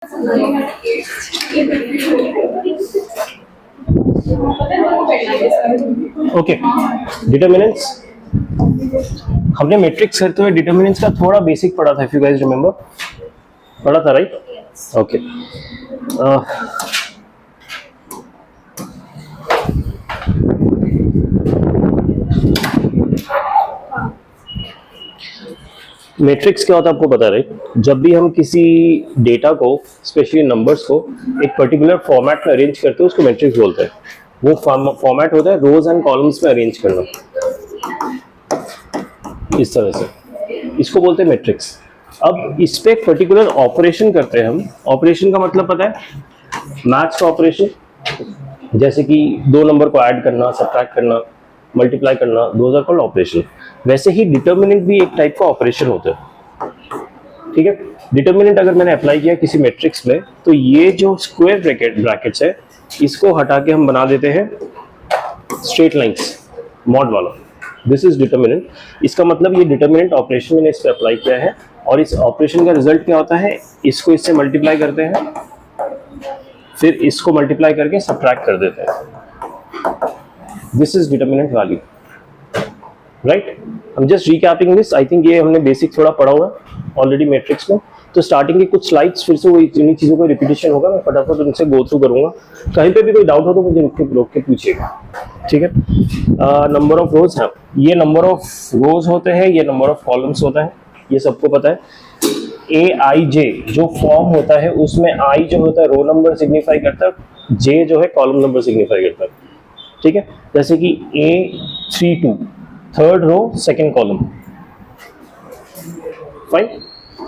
Okay, determinants हमने matrix करते हुए डिटर्मिनेंट्स का थोड़ा बेसिक पढ़ा था, इफ यू गाइस रिमेंबर, पढ़ा था राइट? ओके, मैट्रिक्स क्या होता है आपको पता है राइट? जब भी हम किसी डेटा को, स्पेशली नंबर्स को, एक पर्टिकुलर फॉर्मेट में अरेंज करते हैं उसको मैट्रिक्स बोलते हैं। वो फॉर्मेट होता है रोज एंड कॉलम्स में अरेंज करना, इस तरह से, इसको बोलते हैं मैट्रिक्स। अब इस पे एक पर्टिकुलर ऑपरेशन करते हैं हम। ऑपरेशन का मतलब पता है? मैथ्स का ऑपरेशन, जैसे कि दो नंबर को ऐड करना, सब्ट्रैक्ट करना, मल्टीप्लाई करना, दोज आर कॉल्ड ऑपरेशन। वैसे ही डिटर्मिनेंट भी एक टाइप का ऑपरेशन होता है, ठीक है? डिटर्मिनेंट अगर मैंने अप्लाई किया किसी मैट्रिक्स में, तो ये जो स्क्वायर ब्रैकेट्स है, इसको हटा के हम बना देते हैं स्ट्रेट लाइंस, मॉड वाला। This is determinant. इसका मतलब ये डिटर्मिनेंट ऑपरेशन मैंने इस पे अप्लाई किया है, और इस ऑपरेशन का रिजल्ट क्या होता है? इसको इससे मल्टीप्लाई करते हैं, फिर इसको मल्टीप्लाई करके सब्ट्रैक्ट कर देते हैं। This is determinant value, right? हम just recapping this. I think ये हमने बेसिक थोड़ा पढ़ा हुआ है ऑलरेडी मैट्रिक्स में। तो स्टार्टिंग की कुछ स्लाइड्स फिर से वो इन्हीं चीज़ों का रिपीटेशन होगा, मैं फटाफट उनसे गो थ्रू करूंगा। कहीं पे भी कोई डाउट हो तो मुझे रोक के पूछिएगा, ठीक है? नंबर ऑफ रोज है, ये नंबर ऑफ रोज होते हैं, ये नंबर ऑफ कॉलम्स होता है, ये सबको पता है। AIJ जो फॉर्म होता है, उसमें I जो होता है रो नंबर सिग्निफाई करता है, J जो है कॉलम नंबर सिग्निफाई करता है, ठीक है? जैसे कि A32 third row second column, fine.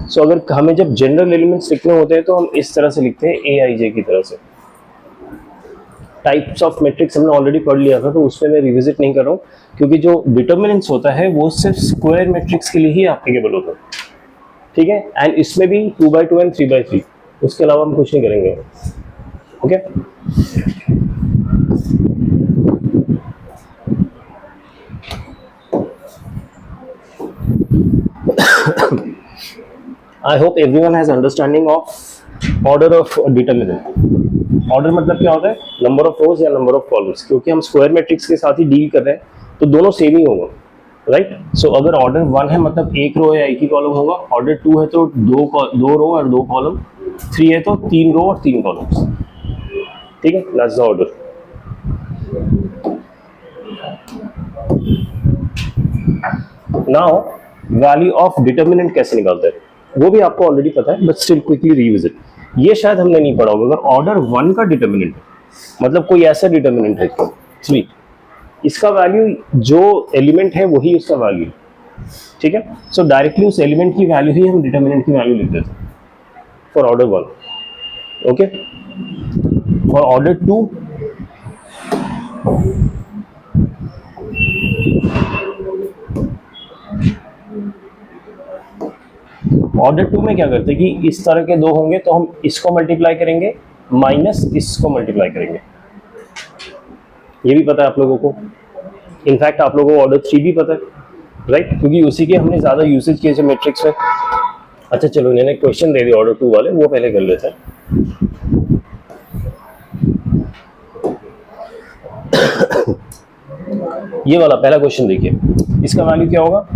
So अगर हमें जब जनरल एलिमेंट्स लिखने होते हैं तो हम इस तरह से लिखते हैं AIJ की तरह से। टाइप्स ऑफ मैट्रिक्स हमने ऑलरेडी पढ़ लिया था, तो उसमें मैं रिविजिट नहीं कर रहा हूँ, क्योंकि जो डिटर्मिनेंट्स होता है वो सिर्फ स्क्वायर मैट्रिक्स के लिए ही एप्लीकेबल होता है, ठीक है? एंड इसमें भी 2x2 एंड 3x3, उसके अलावा हम कुछ नहीं करेंगे, okay? I hope everyone has understanding of order of determinant. Order मतलब क्या होता है? नंबर ऑफ रोज या नंबर ऑफ कॉलम्स। क्योंकि हम स्क्वायर मैट्रिक्स के साथ ही डील कर रहे हैं, तो दोनों सेम ही होगा, राइट? सो अगर ऑर्डर 1 है मतलब एक रो या एक ही कॉलम होगा, ऑर्डर 2 है तो दो रो और 2 कॉलम, 3 है तो 3 रो और 3 कॉलम्स, ठीक है? That's the order. Now value of determinant कैसे निकालते हैं वो भी आपको ऑलरेडी पता है, बट स्टिल क्विकली रिविजिट। ये शायद हमने नहीं पढ़ा होगा। अगर ऑर्डर 1 का डिटर्मिनेंट मतलब कोई ऐसा डिटर्मिनेंट है 3, इसका वैल्यू जो एलिमेंट है वही उसका वैल्यू, ठीक है? सो डायरेक्टली उस एलिमेंट की वैल्यू ही हम डिटर्मिनेंट की वैल्यू लिख देते हैं for order 1, okay? For order 2 order 2 में क्या करते हैं कि इस तरह के दो होंगे तो हम इसको मल्टीप्लाई करेंगे माइनस इसको मल्टीप्लाई करेंगे। ये भी पता है आप लोगों को, इनफैक्ट आप लोगों को ऑर्डर 3 भी पता है, राइट? क्योंकि उसी के हमने ज्यादा यूसेज किए थे मैट्रिक्स में। अच्छा चलो, इन्होंने क्वेश्चन दे दिया ऑर्डर 2 वाले, वो पहले कर लेते हैं। ये वाला पहला क्वेश्चन देखिए, इसका वैल्यू क्या होगा?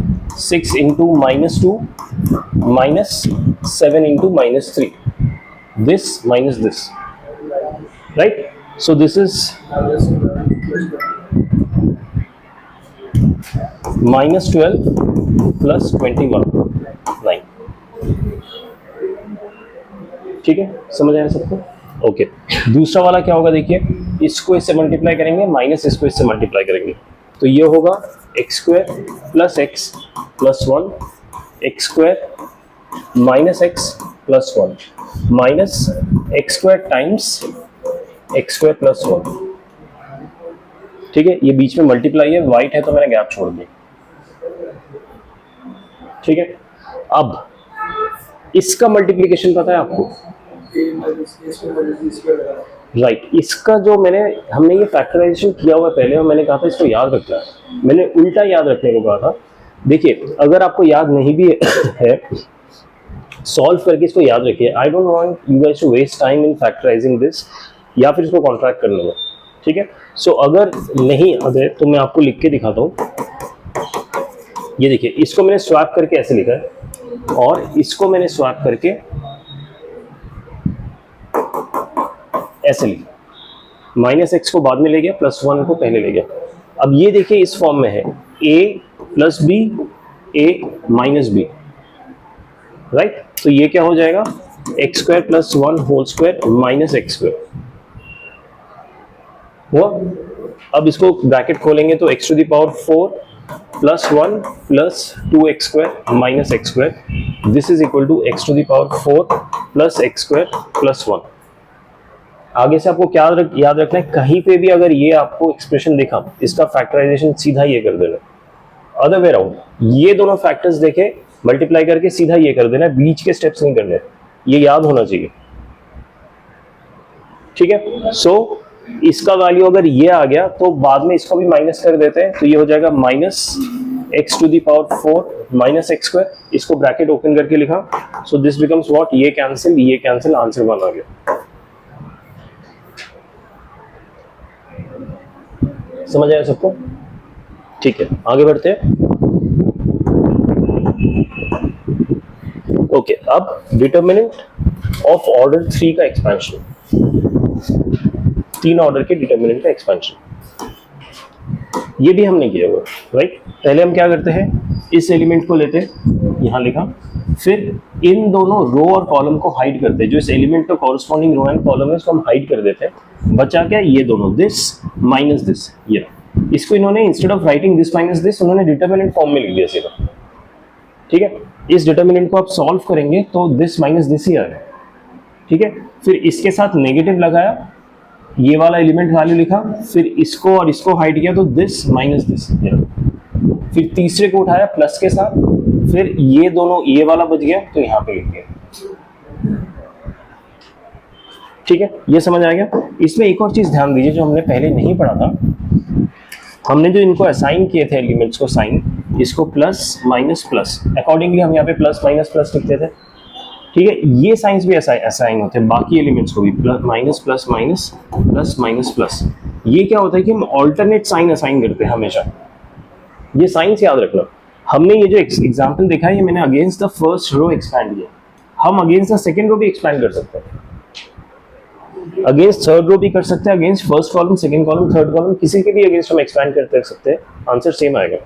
6 into -2 minus 7 into -3, this minus this, right? So this is -12 plus 21, 9, ठीक है? समझ आया सबको? ओके। दूसरा वाला क्या होगा देखिए, इसको इससे मल्टीप्लाई करेंगे माइनस इसको इससे मल्टीप्लाई करेंगे, तो ये होगा x² plus x plus 1, x² minus x plus 1 minus x² times x² plus 1, ठीक है? ये बीच में मल्टीप्लाई है, वाइट है तो मैंने गैप छोड़ दिया, ठीक है? अब इसका मल्टीप्लीकेशन पता है आपको, राइट? इसका जो हमने ये फैक्टराइजेशन किया हुआ पहले, और मैंने कहा था इसको याद रखना है, मैंने उल्टा याद रखने को कहा था। देखिए अगर आपको याद नहीं भी है सॉल्व करके इसको याद रखिए। I don't want you guys to waste time in factorizing this या फिर इसको कॉन्ट्रैक्ट करने में, ठीक है। सो अगर नहीं अगर तो मैं आपको लिख के दिखाता हूँ। ये देखिए, इसको मैंने स्वैप करके ऐसे लिखा है और इसको मैंने स्वैप करके ऐसे लिखा, माइनस एक्स को बाद में ले गया, प्लस 1 को पहले ले गया। अब ये देखिए इस फॉर्म में है a plus B, a minus B, right. तो ये क्या हो जाएगा, X square plus 1 whole square minus X square हुआ। अब इसको ब्रैकेट खोलेंगे तो x to the power 4 plus 1 plus 2x square minus X square, this is equal to x to the power 4 plus X square plus 1। आगे से आपको क्या याद रखना है, कहीं पे भी अगर ये आपको एक्सप्रेशन देखा, इसका फैक्टराइजेशन सीधा ये कर देना, अदर वे राउंड, ये दोनों फैक्टर्स देखे मल्टीप्लाई करके सीधा ये कर देना, बीच के स्टेप्स नहीं करने, ये याद होना चाहिए, ठीक है। सो इसका वैल्यू अगर ये आ गया तो बाद में इसको भी माइनस कर देते हैं, तो ये हो जाएगा minus X to the power 4 minus X square, इसको ब्रैकेट ओपन करके लिखा, सो दिस बिकम्स व्हाट, ये कैंसिल, आंसर 1 आ गया। समझ आया सबको, ठीक है, आगे बढ़ते हैं। ओके, अब डिटर्मिनेंट ऑफ ऑर्डर 3 का एक्सपेंशन, 3 ऑर्डर के डिटर्मिनेंट का एक्सपेंशन, ये भी हमने किया हुआ, राइट। पहले हम क्या करते हैं, इस एलिमेंट को लेते हैं, यहां लिखा, फिर इन दोनों रो और कॉलम को हाइड करते हैं, जो इस एलिमेंट का कॉरस्पॉन्डिंग रो एंड कॉलम है उसको हम हाइड कर देते हैं, बचा क्या, ये दोनों, दिस माइनस दिस, ये। इसको इन्होंने instead of writing this minus this उन्होंने डिटर्मिनेंट फॉर्म में लिख दिया सीधा, ठीक है। इस डिटर्मिनेंट को आप सॉल्व करेंगे तो दिस माइनस दिस ही आएगा, ठीक है। फिर इसके साथ नेगेटिव लगाया, ये वाला एलिमेंट वैल्यू लिखा, फिर इसको और इसको हाइड किया तो दिस माइनस दिस, फिर तीसरे को उठाया प्लस के साथ, फिर ये दोनों, ये वाला बच गया तो यहां पे लिख दिया, ठीक है। ये समझ आ गया। इसमें एक और चीज ध्यान दीजिए जो हमने पहले नहीं पढ़ा था, हमने जो इनको असाइन किए थे एलिमेंट्स को साइन, इसको प्लस माइनस प्लस, अकॉर्डिंगली हम यहाँ पे प्लस माइनस प्लस लिखते थे, ठीक है। ये साइंस भी असाइन होते हैं बाकी एलिमेंट्स को भी, plus minus plus minus plus minus plus. ये क्या होता है कि हम ऑल्टरनेट साइन असाइन करते हैं हमेशा, ये साइंस याद रखना। हमने ये जो एग्जांपल देखा है, ये मैंने against the first row expand किया, हम अगेंस्ट द सेकंड रो भी एक्सपैंड कर सकते हैं, अगेंस्ट थर्ड रो भी कर सकते हैं, against first column, second column, third column, किसी के भी अगेंस्ट हम एक्सपैंड करते सकते हैं, आंसर सेम आएगा,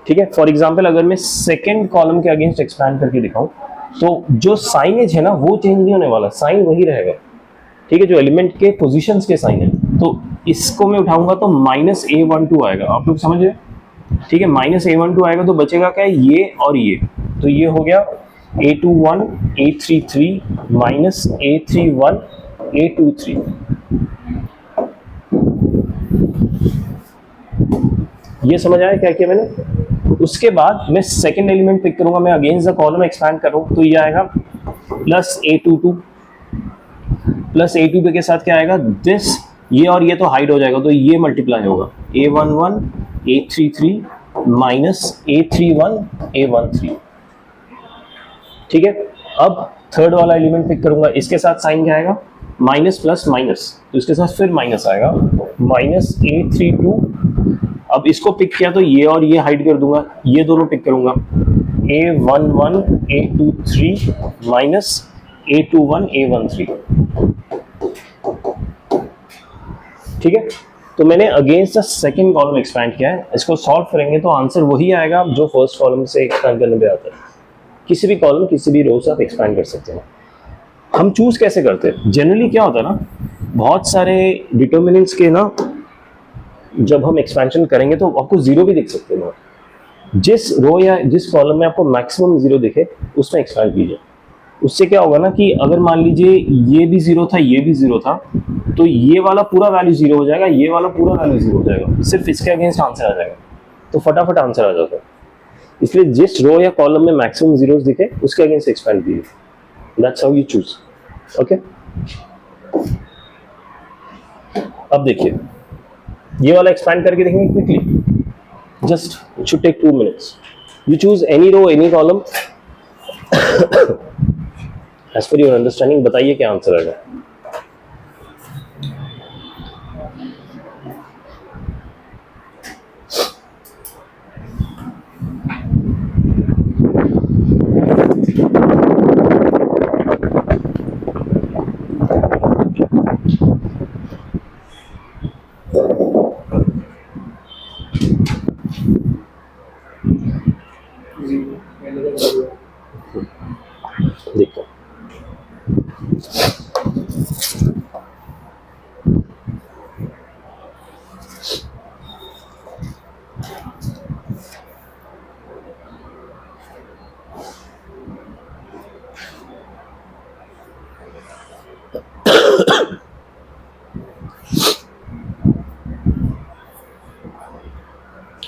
ठीक है। फॉर एग्जांपल अगर मैं सेकंड कॉलम के अगेंस्ट एक्सपैंड करके दिखाऊं तो जो साइनेज है ना वो चेंज नहीं होने वाला, साइन वही रहेगा, ठीक है, जो एलिमेंट के पोजीशंस के साइन है। तो इसको मैं उठाऊंगा तो माइनस A12 आएगा, आप लोग समझ रहे, ठीक है। माइनस A12 आएगा तो बचेगा क्या, ये और ये, तो ये हो गया A21 A33 minus A31 A23, ये समझ आया क्या किया मैंने। उसके बाद मैं सेकंड एलिमेंट पिक करूंगा, मैं अगेंस्ट द कॉलम एक्सपैंड करूं तो ये आएगा प्लस A22, प्लस A22 के साथ क्या आएगा, दिस, ये और ये तो हाइड हो जाएगा तो ये मल्टीप्लाई होगा, A11 A33 minus A31 A13, ठीक है। अब थर्ड वाला एलिमेंट पिक करूंगा, इसके साथ साइन क्या आएगा, माइनस प्लस माइनस, तो इसके साथ फिर माइनस आएगा, माइनस A32। अब इसको पिक किया तो ये और ये हाइड कर दूंगा, ये दोनों पिक करूंगा, A11 A23 minus A21 A13, ठीक है। तो मैंने against the second column expand किया है, इसको सॉल्व करेंगे तो आंसर वही आएगा जो फर्स्ट कॉलम से एक्सपैंड करने पे आता है। किसी भी कॉलम, किसी भी रो से आप एक्सपैंड कर सकते हैं। हम चूज कैसे करते हैं, जनरली क्या होता है ना, बहुत सारे डिटर्मिनेंट्स के ना जब हम एक्सपेंशन करेंगे तो आपको जीरो भी दिख सकते हैं, जिस रो या जिस कॉलम में आपको मैक्सिमम जीरो दिखे उसमें एक्सपैंड कीजिए। उससे क्या होगा ना कि अगर मान लीजिए ये भी जीरो था, ये भी जीरो था, तो ये वाला पूरा वैल्यू जीरो हो जाएगा, ये वाला पूरा वैल्यू जीरो हो जाएगा, सिर्फ इसके अगेंस्ट आंसर आ जाएगा, तो फटाफट आंसर आ जाता है। इसलिए जिस रो या कॉलम में मैक्सिमम जीरोस दिखे उसके अगेंस्ट एक्सपैंड कीजिए, that's how you choose, okay. अब देखिए ये वाला एक्सपैंड करके देखेंगे quickly, just it should take 2 minutes. You choose any row, any column, as per your understanding बताइए क्या आंसर आएगा। देखो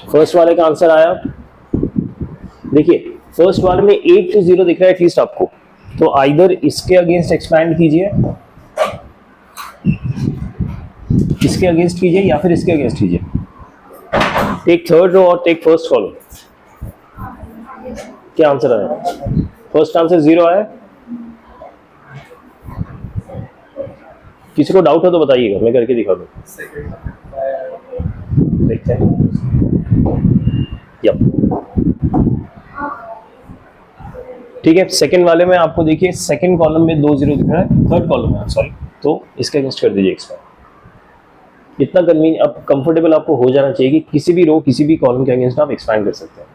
फर्स्ट वाले का आंसर आया। देखिए फर्स्ट वाले में 8 to 0 दिख रहा है एटलीस्ट आपको, तो आइदर इसके अगेंस्ट एक्सपैंड कीजिए, इसके अगेंस्ट कीजिए या फिर इसके अगेंस्ट कीजिए। टेक थर्ड रो और टेक फर्स्ट कॉलम। क्या आंसर आया? फर्स्ट आंसर 0 आया। किसी को डाउट हो तो बताइएगा, मैं करके दिखा दूं। देखते हैं। यप ठीक है, सेकंड वाले में आपको देखिए सेकंड कॉलम में 2 0 दिख रहा है, थर्ड कॉलम में सॉरी, तो इसका अगेंस्ट कर दीजिए एक्सपैंड। इतना कन्वीनियंट अब कंफर्टेबल आपको हो जाना चाहिए कि किसी भी रो किसी भी कॉलम के अगेंस्ट आप एक्सपैंड कर सकते हैं।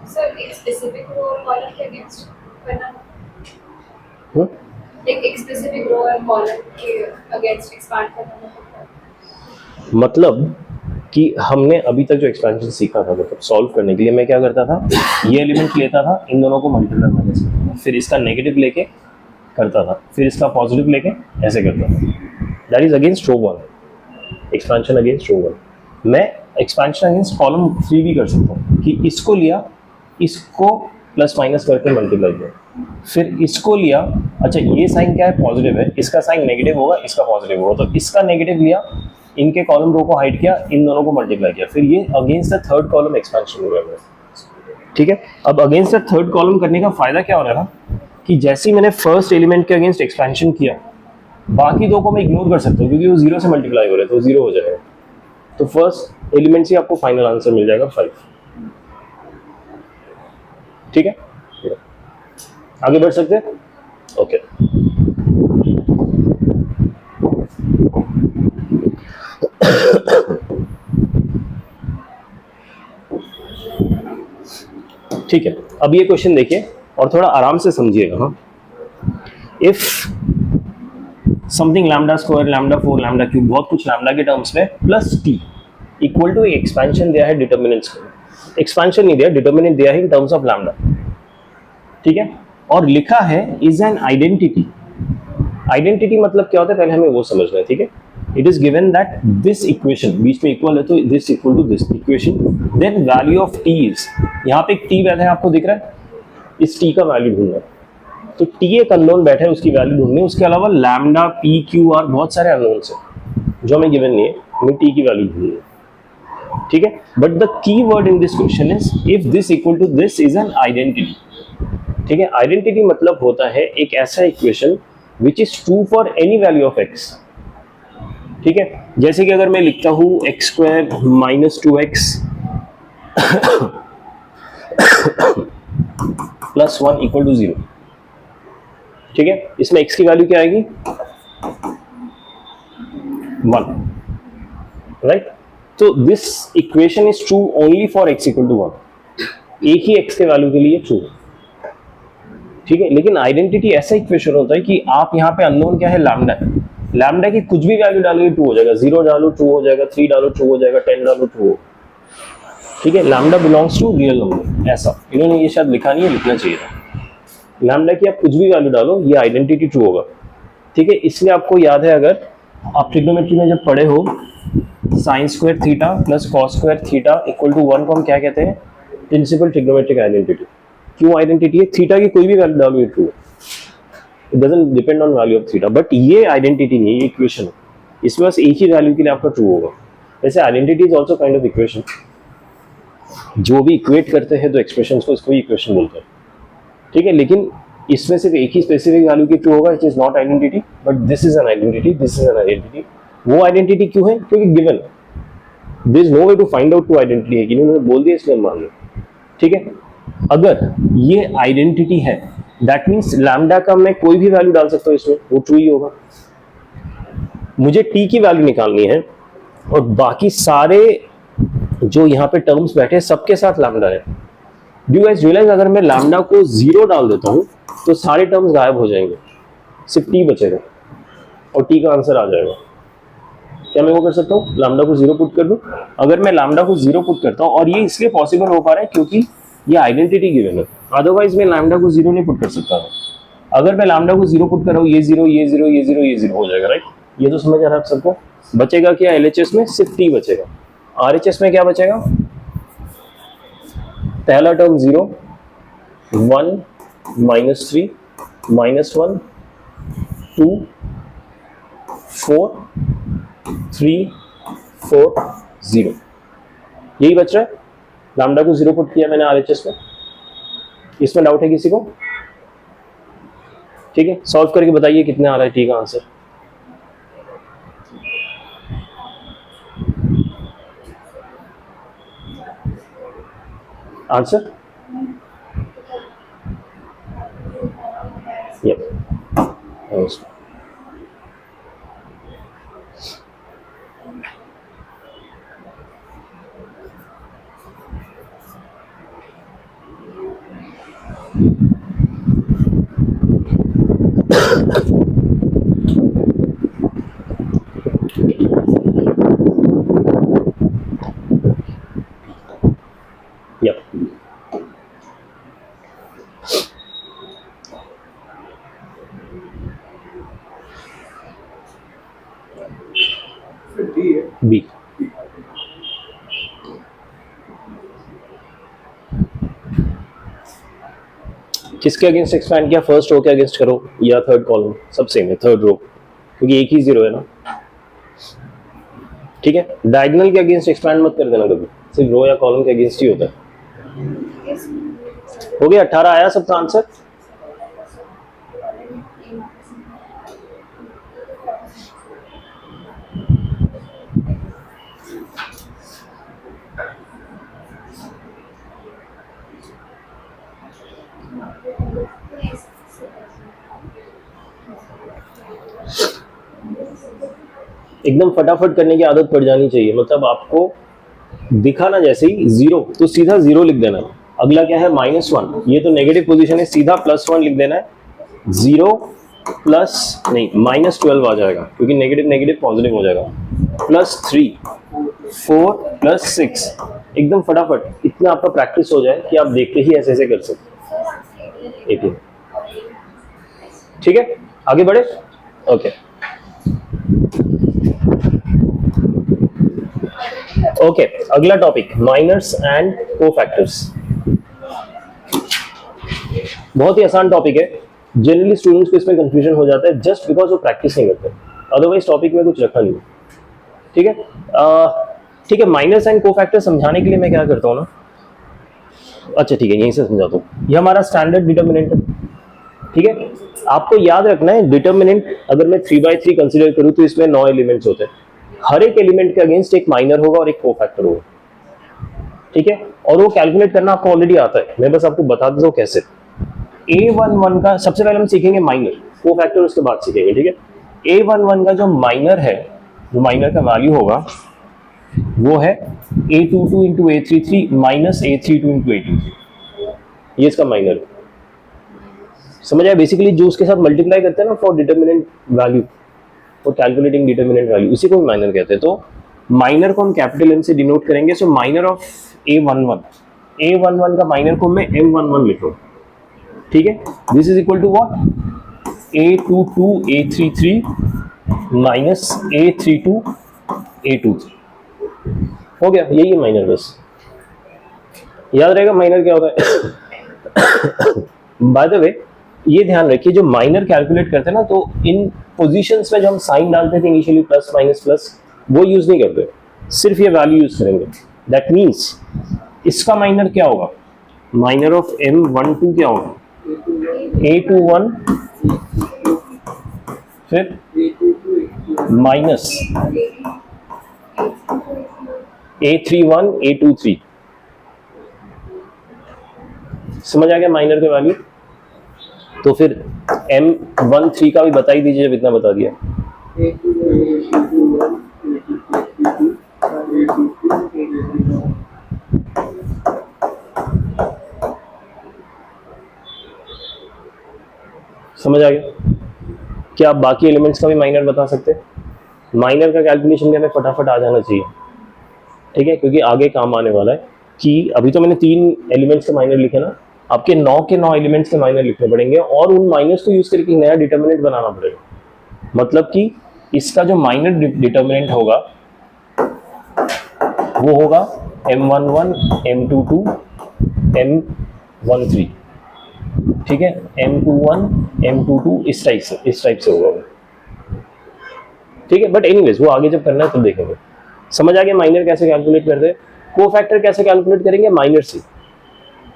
सर एक स्पेसिफिक रो और कॉलम के अगेंस्ट करना, एक स्पेसिफिक रो और कॉलम के अगेंस्ट एक्सपैंड करना, मतलब कि हमने अभी तक जो एक्सपेंशन सीखा था, मतलब सॉल्व करने के लिए मैं क्या करता था, ये एलिमेंट लेता था, इन दोनों को मल्टीप्लाई माइनस करता था, फिर इसका नेगेटिव लेके करता था, फिर इसका पॉजिटिव लेके ऐसे करता था। That is against row 1, expansion against row 1। मैं एक्सपेंशन अगेंस्ट कॉलम 3 भी कर सकता हूँ कि इसको लिया, इसको प्लस माइनस करके मल्टीप्लाई किया, फिर इसको लिया, अच्छा ये साइन क्या है, पॉजिटिव है, इसका साइन नेगेटिव होगा, इसका पॉजिटिव होगा, तो इसका नेगेटिव लिया, इनके कॉलम रो को हाइड किया, इन दोनों को मल्टीप्लाई किया, फिर ये against the third column expansion हो गया। ठीक है, अब अगेंस्ट द थर्ड कॉलम करने का फायदा क्या हो रहा है ना, कि जैसे ही मैंने फर्स्ट एलिमेंट के अगेंस्ट एक्सपेंशन किया, बाकी दो को मैं इग्नोर कर सकता हूँ क्योंकि वो 0 से मल्टीप्लाई हो रहे हैं, तो 0 हो जाएगा। तो फर्स्ट एलिमेंट से आपको फाइनल आंसर मिल जाएगा 5। ठीक है, आगे बढ़ सकते हैं। ओके ठीक है, अब ये क्वेश्चन देखिए और थोड़ा आराम से समझिएगा। हाँ, if something lambda square, lambda 4, lambda cube, बहुत कुछ लैम्डा के टर्म्स में, plus T equal to expansion दिया है डिटर्मिनेंट्स में, एक्सपेंशन नहीं दिया, डिटर्मिनेंट दिया है इन टर्म्स ऑफ लैम्डा। ठीक है, और लिखा है इज एन आइडेंटिटी। आइडेंटिटी मतलब क्या होता है पहले हमें वो समझना है। ठीक है, it is given that this equation बीच में इक्वल है, तो this equal to this equation, then value of T is, यहाँ पे एक टी बैठा है आपको दिख रहा है, इस टी का वैल्यू ढूंढना है, तो टी एक अननोन बैठा है, उसकी वैल्यू ढूंढनी है। उसके अलावा लैम्डा, पी, क्यू, आर, बहुत सारे अननोन्स हैं जो हमें गिवन नहीं है, हमें टी की वैल्यू ढूंढनी है। ठीक है, but the key word in this question is if this equal to this is an identity. ठीक है, आइडेंटिटी मतलब होता है एक ऐसा equation which is true for any value of X. ठीक है, जैसे कि अगर मैं लिखता हूं X square minus 2x plus 1 equal to 0। ठीक है, इसमें x की वैल्यू क्या आएगी, 1, राइट। तो this equation is true only for x equal to 1, एक ही x के वैल्यू के लिए ट्रू। ठीक है, लेकिन आइडेंटिटी ऐसा इक्वेशन होता है कि आप यहाँ पे अननोन क्या है, लैम्डा है, लैम्डा की कुछ भी वैल्यू डालोगे ट्रू हो जाएगा, 0 डालो ट्रू हो जाएगा, 3 डालो ट्रू हो जाएगा, 10 डालो ट्रू हो। ठीक है, lambda belongs to real number, ऐसा इन्होंने ये शायद लिखा नहीं है, लिखना चाहिए था। लैम्डा की आप कुछ भी वैल्यू डालो, ये आइडेंटिटी ट्रू होगा। ठीक है, इसलिए आपको याद है, अगर आप ट्रिग्नोमेट्री में जब पढ़े हो, sine square theta plus cos square theta equal to 1 को हम क्या कहते हैं, प्रिंसिपल ट्रिग्नोमेट्रिक आइडेंटिटी। क्यों आइडेंटिटी है, थीटा की कोई भी वैल्यू डालो ये ट्रू है, it doesn't depend on value of theta. But ये आइडेंटिटी नहीं है, ये इक्वेशन है, इसमें बस एक ही वैल्यू के लिए आपका ट्रू होगा। वैसे identity is also kind of equation, जो भी इक्वेट करते हैं तो एक्सप्रेशन को, इसको इक्वेशन बोलते हैं। ठीक है, लेकिन इसमें सिर्फ एक ही स्पेसिफिक वैल्यू की ट्रू होगा, it is not identity, but this is an identity, this is an identity. वो आइडेंटिटी क्यों है? क्योंकि given, there is no way to find out to identity है कि नहीं, उन्होंने बोल दिया इसलिए मान लो। ठीक है, अगर ये आइडेंटिटी है दैट मीन्स लैम्डा का मैं कोई भी वैल्यू डाल सकता हूँ इसमें, वो ट्रू ही होगा। मुझे टी की वैल्यू निकालनी है और बाकी सारे जो यहाँ पे टर्म्स बैठे सबके साथ लैम्डा है। डू यू गाइस रियलाइज अगर मैं लैम्डा को 0 डाल देता हूँ तो सारे टर्म्स गायब हो जाएंगे, सिर्फ टी बचेगा और टी का आंसर आ जाएगा। क्या मैं वो कर सकता हूँ? लैम्डा को 0 पुट कर दूं। अगर मैं लैम्डा को 0 पुट करता हूँ, और ये इसलिए पॉसिबल हो पा रहा है क्योंकि ये आइडेंटिटी गिवन है, अदरवाइज मैं लैम्डा को 0 नहीं पुट कर सकता हूँ। अगर मैं लैम्डा को 0 पुट कर रहा हूँ, ये 0 ये 0 ये 0 ये 0 हो जाएगा, राइट? ये तो समझ आ रहा है आप सबको। बचेगा क्या LHS में? सिर्फ टी बचेगा। RHS में क्या बचेगा? पहला टर्म 0, 1 -3 -1 2 4 3 4 0, यही बच रहा है। लैम्डा को 0 पुट किया मैंने RHS में। इसमें डाउट है किसी को? ठीक है, सॉल्व करके बताइए कितने आ रहा है टी का answer. Answer yep, yep. B. किसके अगेंस्ट एक्सपैंड किया? फर्स्ट रो के अगेंस्ट करो या थर्ड कॉलम, सब सेम है, थर्ड रो, क्योंकि एक ही 0 है ना। ठीक है, डायगोनल के अगेंस्ट एक्सपैंड मत कर देना कभी, सिर्फ रो या कॉलम के अगेंस्ट ही होता है। हो गया? 18 आया सबका आंसर? एकदम फटाफट करने की आदत पड़ जानी चाहिए, मतलब आपको दिखा ना जैसे ही 0 तो सीधा 0 लिख देना है। अगला क्या है? -1, ये तो नेगेटिव पोजीशन है, सीधा +1 लिख देना है। 0 प्लस नहीं -12 आ जाएगा क्योंकि नेगेटिव नेगेटिव पॉजिटिव हो जाएगा। +3 4 + 6, एकदम फटाफट। इतना आपका प्रैक्टिस हो जाए कि आप देखते ही ऐसे ऐसे कर सकते। ठीक है, आगे बढ़े। ओके ओके, अगला टॉपिक माइनर्स एंड कोफैक्टर्स। बहुत ही आसान टॉपिक है, जनरली स्टूडेंट्स को इसमें कंफ्यूजन हो जाता है जस्ट बिकॉज वो प्रैक्टिस नहीं करते, अदरवाइज टॉपिक में कुछ रखा नहीं। ठीक है, ठीक है, माइनर्स एंड कोफैक्टर समझाने के लिए मैं क्या करता हूँ ना, अच्छा ठीक है यहीं से समझाता हूँ। ये हमारा स्टैंडर्ड डिटर्मिनेंट है। ठीक है, आपको याद रखना है डिटर्मिनेंट अगर मैं 3/3 कंसीडर करूँ तो इसमें 9 एलिमेंट्स होते हैं। हर एक एलिमेंट के अगेंस्ट एक माइनर होगा और एक कोफैक्टर होगा। ठीक है, और वो कैलकुलेट करना आपको ऑलरेडी आता है, मैं बस आपको बता देता हूँ कैसे। A11 का सबसे पहले हम सीखेंगे माइनर, कोफैक्टर उसके बाद सीखेंगे। ठीक है, A11 का जो माइनर है, जो माइनर का वैल्यू होगा वो है A22 into A33 minus A32 into A23, ये इसका माइनर है। समझ आया? बेसिकली जो उसके साथ मल्टीप्लाई करते हैं ना for determinant value, for calculating determinant value, उसी को माइनर कहते हैं। तो माइनर को हम कैपिटल M से डिनोट करेंगे। सो माइनर ऑफ A11 का माइनर को मैं M11 लिख रहा हूँ। ठीक है, this is equal to what? A22 A33 minus A32 A23, हो गया, यही है माइनर। बस याद रहेगा माइनर क्या होता है। बाय द वे ये ध्यान रखिए, जो माइनर कैलकुलेट करते हैं ना, तो इन पोजीशंस में जो हम साइन डालते थे इनिशियली प्लस माइनस प्लस, वो यूज नहीं करते, सिर्फ ये वैल्यू यूज करेंगे। दैट मीन्स इसका माइनर क्या होगा? माइनर ऑफ M12 क्या होगा? A21 फिर माइनस A31 A23। समझ आ गया माइनर के वैल्यू? तो फिर M13 का भी बता ही दीजिए जब इतना बता दिया। समझ आ गया? क्या आप बाकी एलिमेंट्स का भी माइनर बता सकते हैं? माइनर का कैलकुलेशन भी हमें फटाफट आ जाना चाहिए, ठीक है, क्योंकि आगे काम आने वाला है। कि अभी तो मैंने 3 एलिमेंट्स के माइनर लिखे ना, आपके 9 के 9 एलिमेंट्स के माइनर लिखने पड़ेंगे और उन माइनर्स को यूज करके नया डिटर्मिनेंट बनाना पड़ेगा। मतलब कि इसका जो माइनर डिटर्मिनेंट होगा वो होगा M11 M22 M13, ठीक है, M21 M22 इस टाइप से होगा वो, ठीक है। बट एनीवेज वो आगे जब करना है तब देखेंगे। समझ आ गया माइनर कैसे कैलकुलेट करते हैं? कोफैक्टर कैसे कैलकुलेट करेंगे? माइनर से।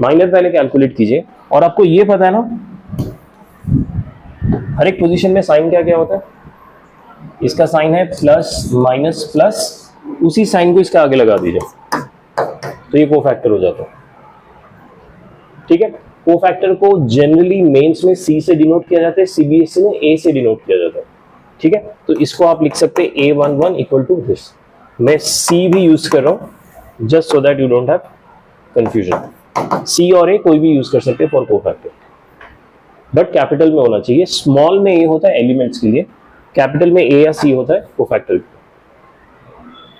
माइनर पहले कैलकुलेट कीजिए और आपको ये पता है ना हर एक पोजीशन में साइन क्या क्या होता है? इसका साइन है प्लस माइनस प्लस, उसी साइन को इसका आगे लगा दीजिए तो ये कोफैक्टर हो जाता है, ठीक है। कोफैक्टर को जनरली मेंस में C से डिनोट किया जाता है, CBSE में A से डिनोट किया जाता है, ठीक है। तो इसको आप लिख सकते हैं A11 इक्वल टू दिस। मैं C भी यूज कर रहा हूं just so that you don't have confusion. C और A कोई भी यूज कर सकते हैं फॉर कोफैक्टर, बट कैपिटल में होना चाहिए। स्मॉल में A होता है एलिमेंट्स के लिए, कैपिटल में A या C होता है कोफैक्टर।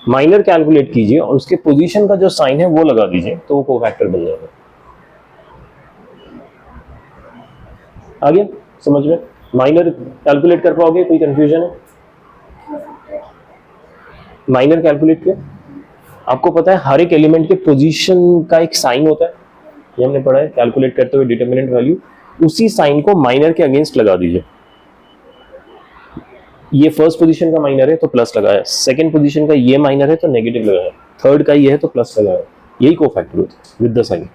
माइनर कैलकुलेट कीजिए और उसके पोजीशन का जो साइन है वो लगा दीजिए तो वो कोफैक्टर बन जाएगा। आ गया समझ में? माइनर कैलकुलेट कर पाओगे? कोई कंफ्यूजन है? माइनर कैलकुलेट किया, आपको पता है हर एक एलिमेंट के पोजीशन का एक साइन होता है, ये हमने पढ़ा है कैलकुलेट करते हुए डिटरमिनेंट वैल्यू। उसी साइन को माइनर के अगेंस्ट लगा दीजिए। ये फर्स्ट पोजीशन का माइनर है तो प्लस लगाया, सेकंड पोजीशन का ये माइनर है तो नेगेटिव लगाया, थर्ड का ये है तो प्लस लगाया। यही कोफैक्टर होता है with the sign.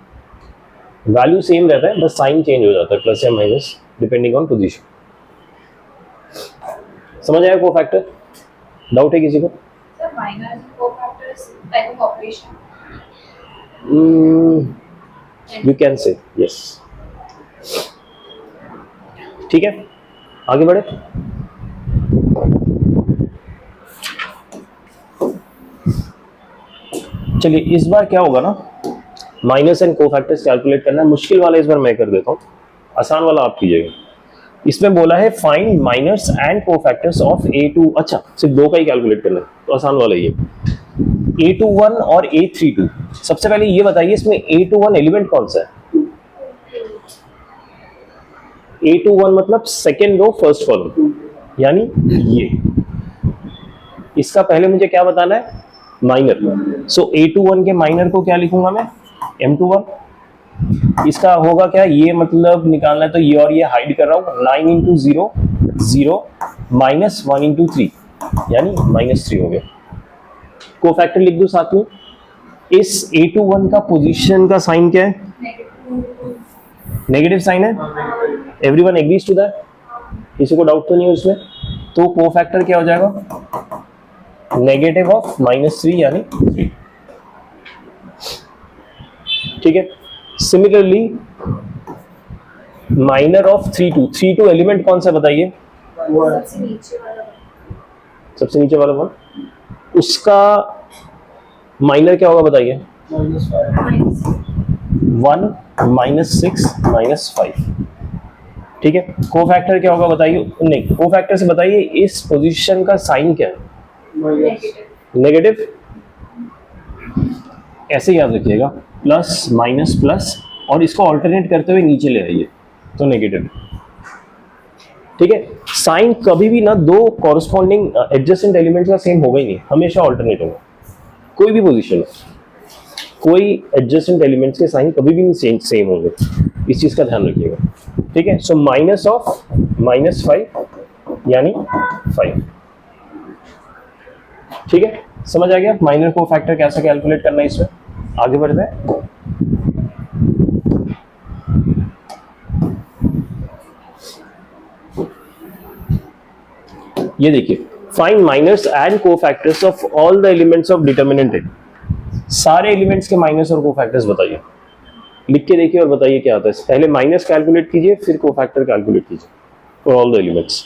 Value same रहता है बस साइन चेंज हो जाता है, प्लस या माइनस डिपेंडिंग ऑन पोजीशन। समझ आया कोफैक्टर? डाउट है किसी को? Sir minor cofactor is type of operation, you can say yes, ठीक है। आगे बढ़े। चलिए इस बार क्या होगा ना, माइनस एंड कोफैक्टर्स कैलकुलेट करना है। मुश्किल वाला इस बार मैं कर देता हूँ, आसान वाला आप कीजिएगा। इसमें बोला है find minors and cofactors of A2। अच्छा सिर्फ 2 का ही कैलकुलेट करना है तो आसान वाला ही है, A21 और A32। सबसे पहले ये बताइए इसमें A21 एलिमेंट कौन सा है? A21 मतलब सेकेंड रो फर्स्ट कॉलम, यानी ये। इसका पहले मुझे क्या बताना है? माइनर। सो A21 के माइनर को क्या लिखूंगा मैं? M21। इसका होगा क्या? ये मतलब निकालना है तो ये और ये हाइड कर रहा हूं। 9 इंटू 0 0 माइनस 1 इंटू 3 यानी -3 हो गया। कोफैक्टर लिख दो साथ में। इस A21 का पोजीशन का साइन क्या है? नेगेटिव साइन है। Everyone agrees to that? किसी को डाउट तो नहीं है उसमें? तो कोफैक्टर क्या हो जाएगा? नेगेटिव ऑफ -3 यानी 3, ठीक है। सिमिलरली माइनर ऑफ 32 एलिमेंट कौन सा बताइए? सबसे नीचे वाला वन। उसका माइनर क्या होगा बताइए? 1 -6 -5, ठीक है। कोफैक्टर क्या होगा बताइए? नहीं, कोफैक्टर से बताइए इस पोजीशन का साइन क्या है? नेगेटिव। ऐसे याद रखिएगा, प्लस माइनस प्लस, और इसको ऑल्टरनेट करते हुए नीचे ले आइए तो नेगेटिव, ठीक है। साइन कभी भी ना दो कॉरस्पॉन्डिंग एडजेसेंट एलिमेंट्स का सेम होगा ही नहीं, हमेशा ऑल्टरनेट होगा। कोई भी पोजीशन हो, कोई एडजेसेंट एलिमेंट्स के साइन कभी भी नहीं सेम होंगे, इस चीज का ध्यान रखिएगा, ठीक है। सो माइनस ऑफ -5 यानी 5, ठीक है। समझ आ गया माइनर कोफैक्टर कैसे कैलकुलेट करना है। इसमें आगे बढ़ते हैं। ये देखिए, find minors and cofactors of all the elements of determinant A. सारे एलिमेंट्स के माइनस और कोफैक्टर्स बताइए, लिख के देखिए और बताइए क्या आता है। पहले माइनस कैलकुलेट कीजिए, फिर कोफैक्टर कैलकुलेट कीजिए फॉर ऑल द एलिमेंट्स।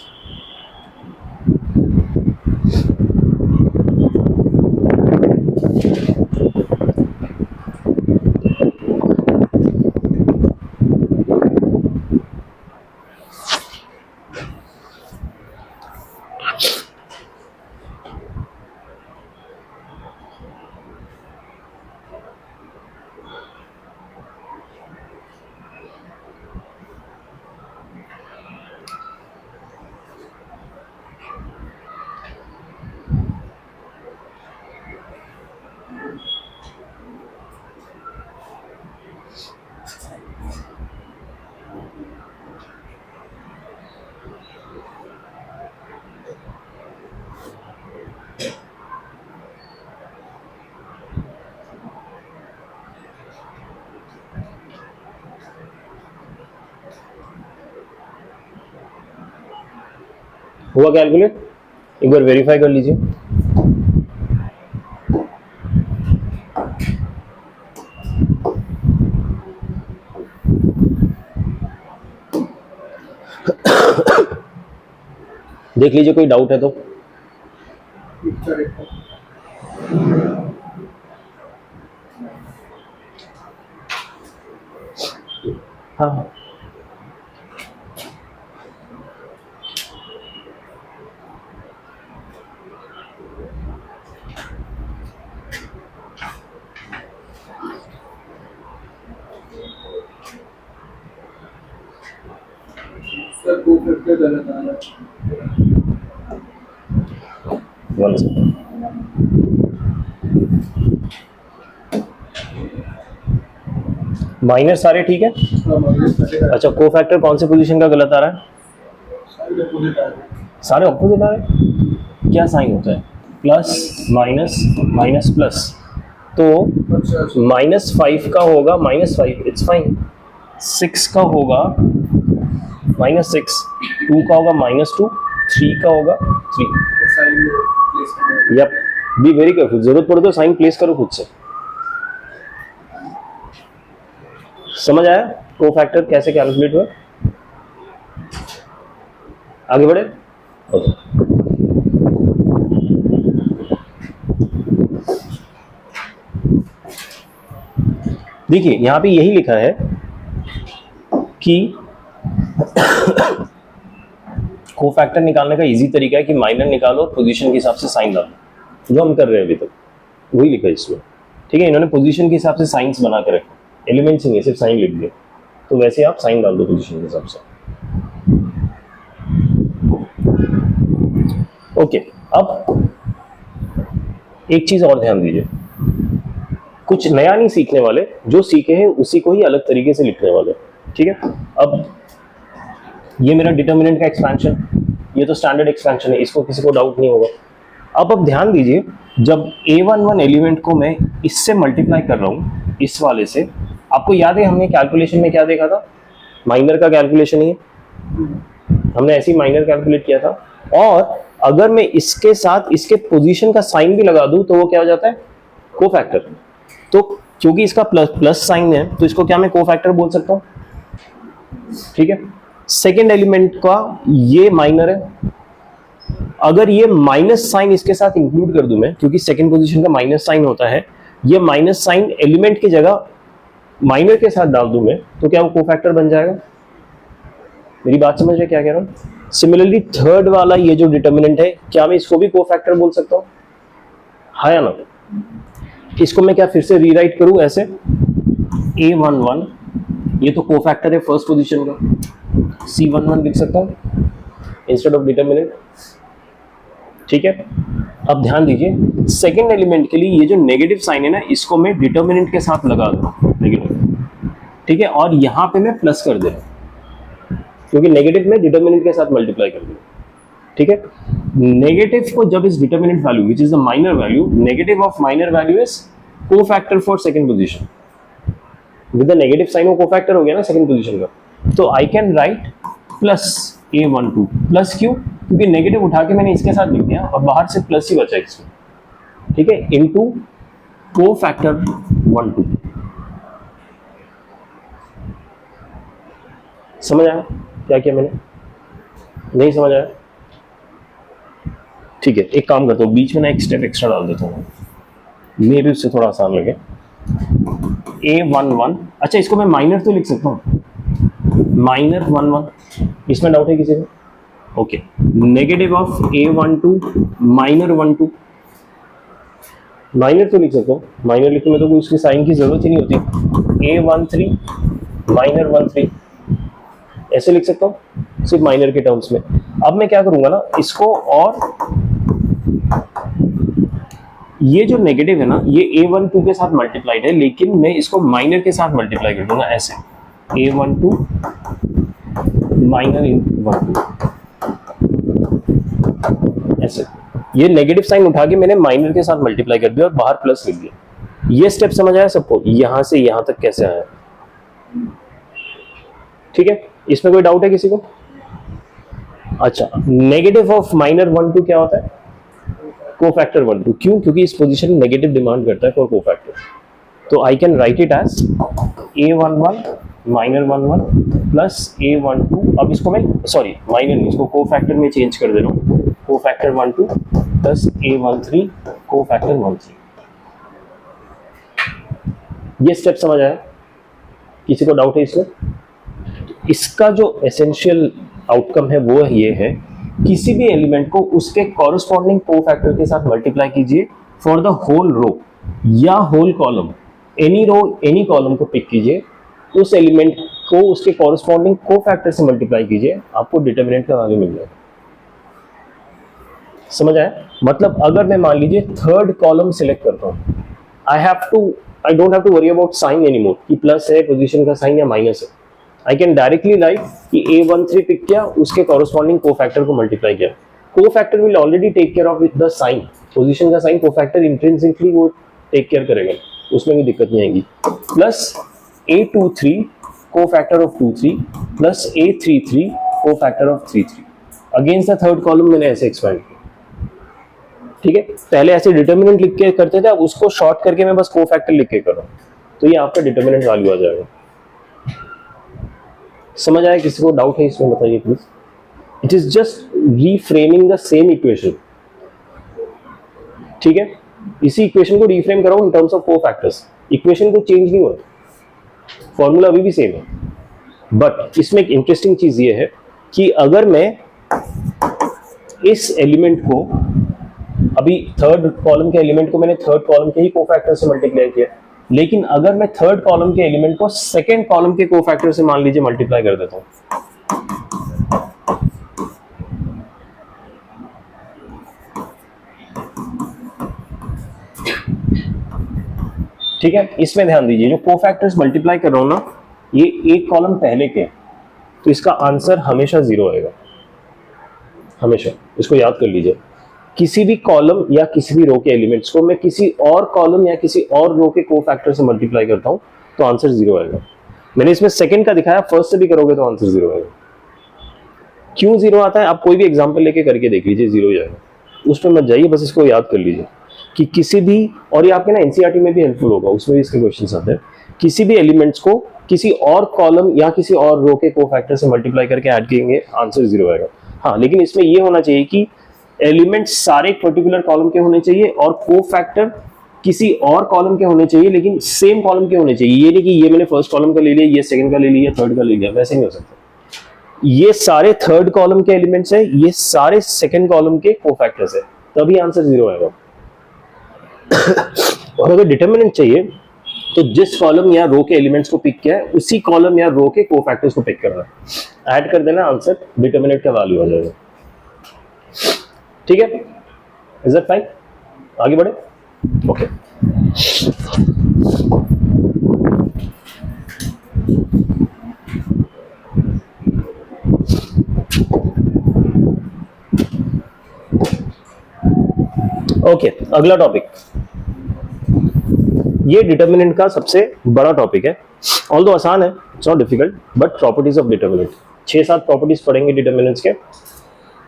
हुआ कैलकुलेट? एक बार वेरीफाई कर लीजिए। देख लीजिए, कोई डाउट है तो। हाँ, सर कोफैक्टर गलत आ रहा है। माइनर सारे ठीक है। अच्छा, कोफैक्टर कौन से पोजीशन का गलत आ रहा है? सारे ऑपोजिट आ रहे हैं। क्या साइन होता है? प्लस माइनस माइनस प्लस, तो -5 का होगा -5, इट्स फाइन। 6 का होगा -6, 2 का होगा -2, 3 का होगा 3। यप, बी वेरी केयरफुल, जरूरत पड़े तो साइन प्लेस करो खुद से। समझ आया कोफैक्टर कैसे कैलकुलेट हुआ? आगे बढ़े। देखिए यहां पे यही लिखा है कि कोफैक्टर निकालने का इजी तरीका है कि माइनर निकालो और पोजीशन के हिसाब से साइन डालो, जो हम कर रहे हैं अभी तक, वही लिखा है इसमें। ठीक है, इन्होंने पोजीशन के हिसाब से साइंस बना के रखा, एलिमेंट्स नहीं, सिर्फ साइन लिख दिया, तो वैसे आप साइन डाल दो पोजीशन के हिसाब से। ओके, अब एक चीज और ध्यान दीजिए, कुछ नया नहीं सीखने वाले, जो सीखे हैं उसी को ही अलग तरीके से लिखने वाले। ठीक है, अब ये मेरा डिटर्मिनेंट का एक्सपेंशन, ये तो स्टैंडर्ड एक्सपेंशन है, इसको किसी को डाउट नहीं होगा। अब ध्यान दीजिए, जब A11 एलिमेंट को मैं इससे मल्टीप्लाई कर रहा हूँ, इस वाले से, आपको याद है हमने कैलकुलेशन में क्या देखा था? माइनर का कैलकुलेशन ही है, हमने ऐसे ही माइनर कैलकुलेट किया था। और अगर मैं इसके साथ इसके पोजीशन का साइन भी लगा दूं तो वो क्या हो जाता है? कोफैक्टर। तो क्योंकि इसका प्लस साइन है तो इसको क्या मैं कोफैक्टर बोल सकता हूं? ठीक है, सेकेंड एलिमेंट का ये माइनर है, अगर ये माइनस साइन इसके साथ इंक्लूड कर दूं मैं, क्योंकि सेकेंड पोजीशन का माइनस साइन होता है, ये माइनस साइन एलिमेंट की जगह माइनर के साथ डाल दूं मैं, तो क्या वो कोफैक्टर बन जाएगा? मेरी बात समझ रहे क्या कह रहा हूं? सिमिलरली थर्ड वाला ये जो डिटर्मिनेंट है, क्या मैं इसको भी कोफैक्टर बोल सकता हूं? हाँ या ना? इसको मैं क्या फिर से रीराइट करूं ऐसे, A11, ये तो कोफैक्टर है फर्स्ट पोजीशन का, C11 लिख सकता हूं इंस्टेड ऑफ डिटर्मिनेंट। ठीक है, अब ध्यान दीजिए, सेकेंड एलिमेंट के लिए ये जो नेगेटिव साइन है ना, इसको मैं डिटर्मिनेंट के साथ लगा दूं, नेगेटिव। ठीक है, और यहां पे मैं प्लस कर दे रहा हूं, क्योंकि नेगेटिव में डिटर्मिनेंट के साथ मल्टीप्लाई कर दूं। ठीक है, नेगेटिव को जब is determinant value which is the minor value, negative of minor value is cofactor for second position. With the negative sign वो कोफैक्टर हो गया ना सेकंड पोजीशन का, तो I can write plus A12, plus क्यों? क्योंकि नेगेटिव उठा के मैंने इसके साथ लिख दिया और बाहर से प्लस ही बचा इसमें, ठीक है, इनटू को फैक्टर 1 2। समझ आया क्या किया मैंने? नहीं समझ आया? ठीक है, एक काम करता हूँ, बीच में ना एक स्टेप एक्स्ट्रा डाल देता हूँ, मे भी उससे थोड़ा आसान लगे। A11, अच्छा इसको मैं माइनर तो लिख सकता हूँ, माइनर 1 1, इसमें डाउट है किसी को? Okay, negative of A12 minor 1 2, minor तो लिख सकता हूँ, माइनर लिखने में तो कोई उसकी साइन की जरूरत ही नहीं होती। A13 माइनर 1 3, ऐसे लिख सकता हूँ सिर्फ माइनर के टर्म्स में। अब मैं क्या करूंगा ना, इसको और ये जो नेगेटिव है ना, ये A12 के साथ मल्टीप्लाइड है, लेकिन मैं इसको माइनर के साथ मल्टीप्लाई कर दूंगा ऐसे, A12 माइनर 1 2, ऐसे। ये नेगेटिव साइन उठा के मैंने माइनर के साथ मल्टीप्लाई कर दिया और बाहर प्लस लिख दिया। ये स्टेप समझ आया सबको, यहां से यहां तक कैसे आया? ठीक है, इसमें कोई डाउट है किसी को? अच्छा, नेगेटिव ऑफ माइनर 1 2 क्या होता है? कोफैक्टर 1 2। क्यों? क्योंकि इस पोजीशन में नेगेटिव डिमांड करता है फॉर कोफैक्टर। तो I can write it as A11 minor 1 1 plus A12। अब इसको मैं सॉरी माइनर नहीं, इसको कोफैक्टर में चेंज कर दे रहा हूँ, कोफैक्टर 1 2 प्लस A13 कोफैक्टर 1 3। ये स्टेप समझ आया? किसी को डाउट है इसमें? इसका जो एसेंशियल आउटकम है वो ये है, किसी भी एलिमेंट को उसके कॉरस्पॉन्डिंग कोफैक्टर के साथ मल्टीप्लाई कीजिए फॉर द होल रो या whole column, any row any column को पिक कीजिए, उस एलिमेंट को उसके कॉरस्पॉन्डिंग कोफैक्टर से मल्टीप्लाई कीजिए, आपको डिटरमिनेंट का वैल्यू मिल जाएगा। समझ आया? मतलब अगर मैं मान लीजिए थर्ड कॉलम सिलेक्ट करता हूं, I don't have to worry about sign anymore कि प्लस है पोजीशन का साइन या माइनस है। आई कैन डायरेक्टली राइट कि A13 पिक किया, उसके कॉरस्पॉन्डिंग कोफैक्टर को मल्टीप्लाई किया। Cofactor will already take care of the sign, position का साइन कोफैक्टर इंट्रिंसिकली वो टेक केयर करेगा, उसमें कोई दिक्कत नहीं आएगी। Plus A23 cofactor of 2 3 plus A33 cofactor of 3 3। Against the third column मैंने ऐसे एक्सपेंड किया। ठीक है, पहले ऐसे डिटर्मिनेंट लिख के करते थे, अब उसको शॉर्ट करके मैं बस कोफैक्टर लिख के कर रहा हूं, तो ये आपका डिटर्मिनेंट वैल्यू आ जाएगा। समझ आया? किसी को डाउट है इसमें बताइए please. It is just reframing the same equation. ठीक है, इसी इक्वेशन को रीफ्रेम कराओ in terms of cofactors, equation को चेंज नहीं हुआ, फॉर्मूला अभी भी सेम है। बट इसमें एक इंटरेस्टिंग चीज ये है कि अगर मैं इस एलिमेंट को, अभी थर्ड कॉलम के एलिमेंट को मैंने थर्ड कॉलम के ही कोफैक्टर से मल्टीप्लाई किया, लेकिन अगर मैं थर्ड कॉलम के एलिमेंट को सेकंड कॉलम के कोफैक्टर से मान लीजिए मल्टीप्लाई कर देता हूं, ठीक है, इसमें ध्यान दीजिए, जो कोफैक्टर्स मल्टीप्लाई कर रहा हूं ना, ये एक कॉलम पहले के, तो इसका आंसर हमेशा 0 आएगा, हमेशा। इसको याद कर लीजिए, किसी भी कॉलम या किसी भी रो के एलिमेंट्स को मैं किसी और कॉलम या किसी और रो के कोफैक्टर से मल्टीप्लाई करता हूं तो आंसर 0 आएगा। मैंने इसमें सेकंड का दिखाया, फर्स्ट से भी करोगे तो आंसर 0 आएगा। क्यों 0 आता है? आप कोई भी एग्जांपल लेके करके देख लीजिए, 0 ही आएगा, उस पर मत जाइए, बस इसको याद कर लीजिए कि किसी भी, और ये आपके ना एनसीईआरटी में भी हेल्पफुल होगा, उसमें भी इसके क्वेश्चन आते हैं, किसी भी एलिमेंट्स को किसी और कॉलम या किसी और रो के कोफैक्टर से मल्टीप्लाई करके ऐड करेंगे, आंसर 0 आएगा। हाँ, लेकिन इसमें यह होना चाहिए कि एलिमेंट्स सारे पर्टिकुलर कॉलम के होने चाहिए और कोफैक्टर किसी और कॉलम के होने चाहिए, लेकिन सेम कॉलम के होने चाहिए। ये नहीं कि ये मैंने फर्स्ट कॉलम का ले लिया, ये सेकंड का ले लिया, थर्ड का ले लिया, वैसे नहीं हो सकता। ये सारे थर्ड कॉलम के एलिमेंट्स है, ये सारे सेकंड कॉलम के कोफैक्टर्स है, तभी आंसर 0 आएगा। और अगर डिटरमिनेंट चाहिए तो जिस कॉलम या रो के एलिमेंट्स को पिक किया है, उसी कॉलम या रो के कोफैक्टर्स को पिक करना है, ऐड कर देना, आंसर डिटरमिनेंट का वैल्यू आ जाएगा। ठीक है, इज दैट फाइन? आगे बढ़े? ओके। ओके, अगला टॉपिक, ये डिटर्मिनेंट का सबसे बड़ा टॉपिक है, ऑल्दो आसान है, it's not difficult, but properties of determinant. 6-7 properties पढ़ेंगे डिटर्मिनेंट्स के।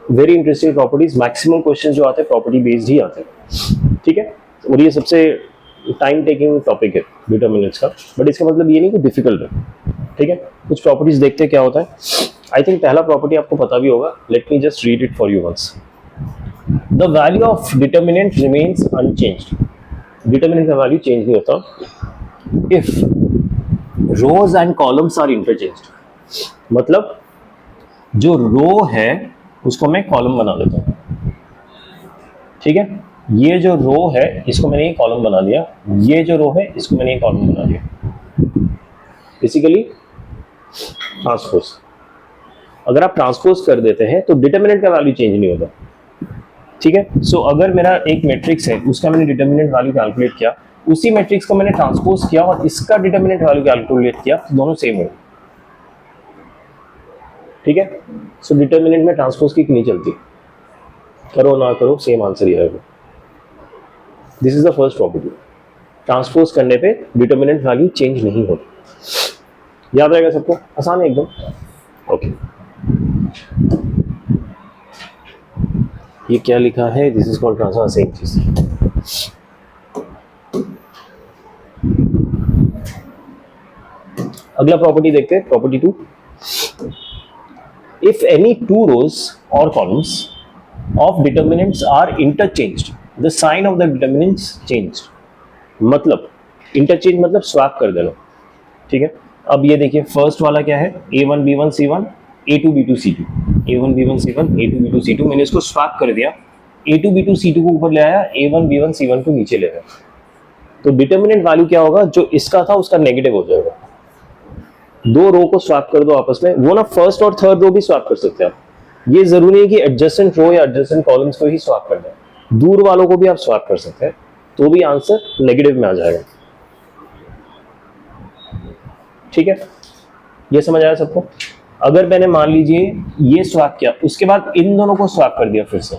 Very interesting properties, maximum question जो आते हैं प्रॉपर्टी बेस्ड ही आते हैं, ठीक है। और ये सबसे टाइम टेकिंग टॉपिक है डिटर्मिनेंट्स का, बट इसका मतलब ये नहीं कि डिफिकल्ट है, ठीक है। कुछ प्रॉपर्टीज देखते हैं क्या होता है। आई थिंक पहला प्रॉपर्टी आपको पता भी होगा, let me just read it for you once. The value of determinant remains unchanged, determinant का वैल्यू चेंज नहीं होता if rows and columns are interchanged. मतलब जो रो है उसको मैं कॉलम बना देता हूं, ठीक है। ये जो रो है इसको मैंने ये कॉलम बना दिया, ये जो रो है इसको मैंने ये कॉलम बना दिया, बेसिकली ट्रांसपोज। अगर आप ट्रांसपोज कर देते हैं तो डिटर्मिनेंट का वैल्यू चेंज नहीं होता, ठीक है। सो अगर मेरा एक मैट्रिक्स है, उसका मैंने डिटर्मिनेंट वैल्यू कैलकुलेट किया, उसी मैट्रिक्स को मैंने ट्रांसपोज किया और इसका डिटर्मिनेंट वैल्यू कैलकुलेट किया, तो दोनों सेम हो, ठीक है। सो डिटर्मिनेंट में ट्रांसपोज की नहीं चलती, करो ना करो सेम आंसर ही आएगा। This is the first property, transpose करने पे डिटर्मिनेंट वैल्यू चेंज नहीं होती। याद रहेगा सबको, आसान है एकदम। ओके, ये क्या लिखा है, this is called transfer, same चीज। अगला प्रॉपर्टी देखते हैं, property 2। If any two rows और columns of determinants are interchanged, the sign of the determinants changed. मतलब इंटरचेंज मतलब स्वैप कर देना, ठीक है। अब ये देखिए फर्स्ट वाला क्या है, a1 b1 c1 a2 b2 c2, a1 b1 c1 a2 b2 c2, मैंने इसको स्वैप कर दिया, a2 b2 c2 को ऊपर ले आया, a1 b1 c1 को नीचे ले आया। तो डिटर्मिनेंट वैल्यू क्या होगा, जो इसका था उसका नेगेटिव हो जाएगा। दो रो को स्वैप कर दो आपस में, वो ना फर्स्ट और थर्ड रो भी स्वैप कर सकते हैं आप। ये जरूरी है कि एडजेसेंट रो या एडजेसेंट कॉलम्स को ही स्वैप करना है, दूर वालों को भी आप स्वैप कर सकते हैं, तो भी आंसर नेगेटिव में आ जाएगा, ठीक है। ये समझ आया सबको। अगर मैंने मान लीजिए ये स्वैप किया, उसके बाद इन दोनों को स्वैप कर दिया फिर से,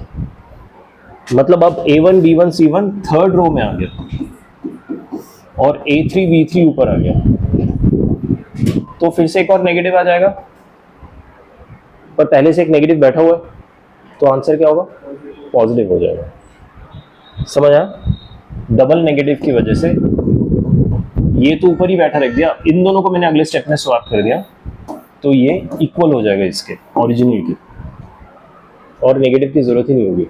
मतलब अब a1 b1 c1 third row में आ गया और a3 b3 ऊपर आ गया, तो फिर से एक और नेगेटिव आ जाएगा, पर पहले से एक नेगेटिव बैठा हुआ है, तो आंसर क्या होगा, पॉजिटिव हो जाएगा। समझ आया। डबल नेगेटिव की वजह से ये तो ऊपर ही बैठा रख दिया, इन दोनों को मैंने अगले स्टेप में स्वैप कर दिया, तो ये इक्वल हो जाएगा इसके ओरिजिनल की, और नेगेटिव की जरूरत ही नहीं होगी।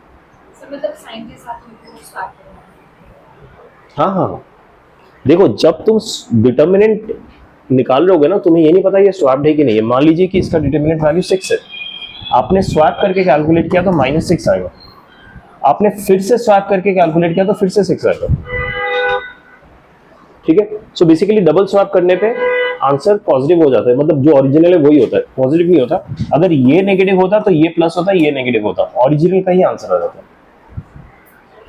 मतलब साइन के साथ स्वैप करना। हाँ हाँ, देखो जब तुम डिटर्मिनेंट निकाल रहे होगे ना, तुम्हें ये नहीं पता ये स्वैप्ड है कि नहीं है। मान लीजिए कि इसका डिटर्मिनेंट वैल्यू 6 है, आपने स्वैप करके कैलकुलेट किया तो -6 आएगा, आपने फिर से स्वैप करके कैलकुलेट किया तो फिर से 6 आएगा, ठीक है। सो बेसिकली डबल स्वैप करने पे आंसर पॉजिटिव हो जाता है, मतलब जो ओरिजिनल है वही होता है, पॉजिटिव नहीं होता। अगर ये नेगेटिव होता तो ये प्लस होता, ये नेगेटिव होता, ओरिजिनल का ही आंसर आ जाता।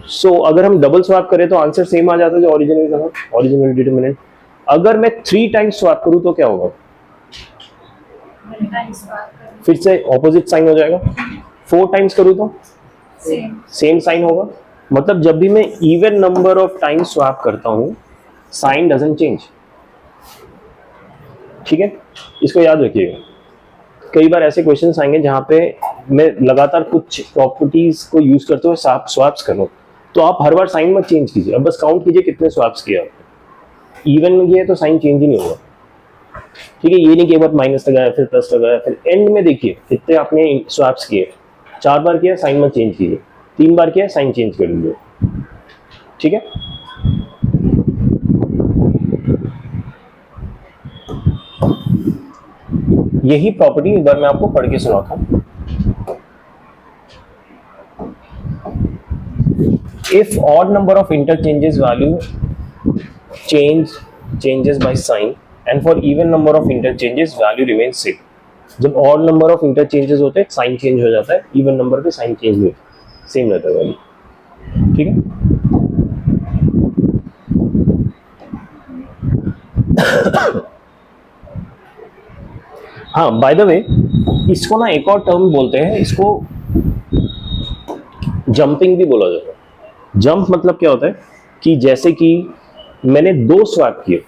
सो अगर हम डबल स्वैप करें तो आंसर सेम आ जाता है जो ओरिजिनल का था, ओरिजिनल डिटर्मिनेंट। अगर मैं 3 टाइम्स स्वैप करूं तो क्या होगा, फिर से ऑपोजिट साइन हो जाएगा। 4 टाइम्स करूं तो सेम साइन होगा। मतलब जब भी मैं even number of times swap करता हूं, साइन डजंट चेंज, ठीक है। इसको याद रखिएगा। कई बार ऐसे क्वेश्चंस आएंगे जहां पे मैं लगातार कुछ प्रॉपर्टीज को यूज करते हुए स्वैप्स कर रहा हूं, तो आप हर बार साइन मत चेंज कीजिए, अब बस काउंट कीजिए कितने स्वैप्स किए आपने। इवन में किया तो साइन चेंज ही नहीं होगा, ठीक है। ये नहीं कि एक बार माइनस लगाया फिर प्लस लगाया, फिर एंड में देखिए कितने आपने स्वैप्स किए। 4 बार किया साइन मत चेंज कीजिए, 3 बार किया साइन चेंज कर लीजिए, ठीक है। यही प्रॉपर्टी एक बार मैं आपको पढ़ के सुनाता हूं। If odd number of interchanges value changes by sign and for even number of interchanges value remains same. जब odd number of interchanges होते हैं साइन चेंज हो जाता है, even नंबर पे साइन चेंज नहीं होता, सेम रहता है वैल्यू, ठीक है। हाँ बाय द वे, इसको ना एक और टर्म बोलते हैं, इसको जंपिंग भी बोला जाता है। जंप मतलब क्या होता है कि जैसे कि मैंने 2 स्वैप किए,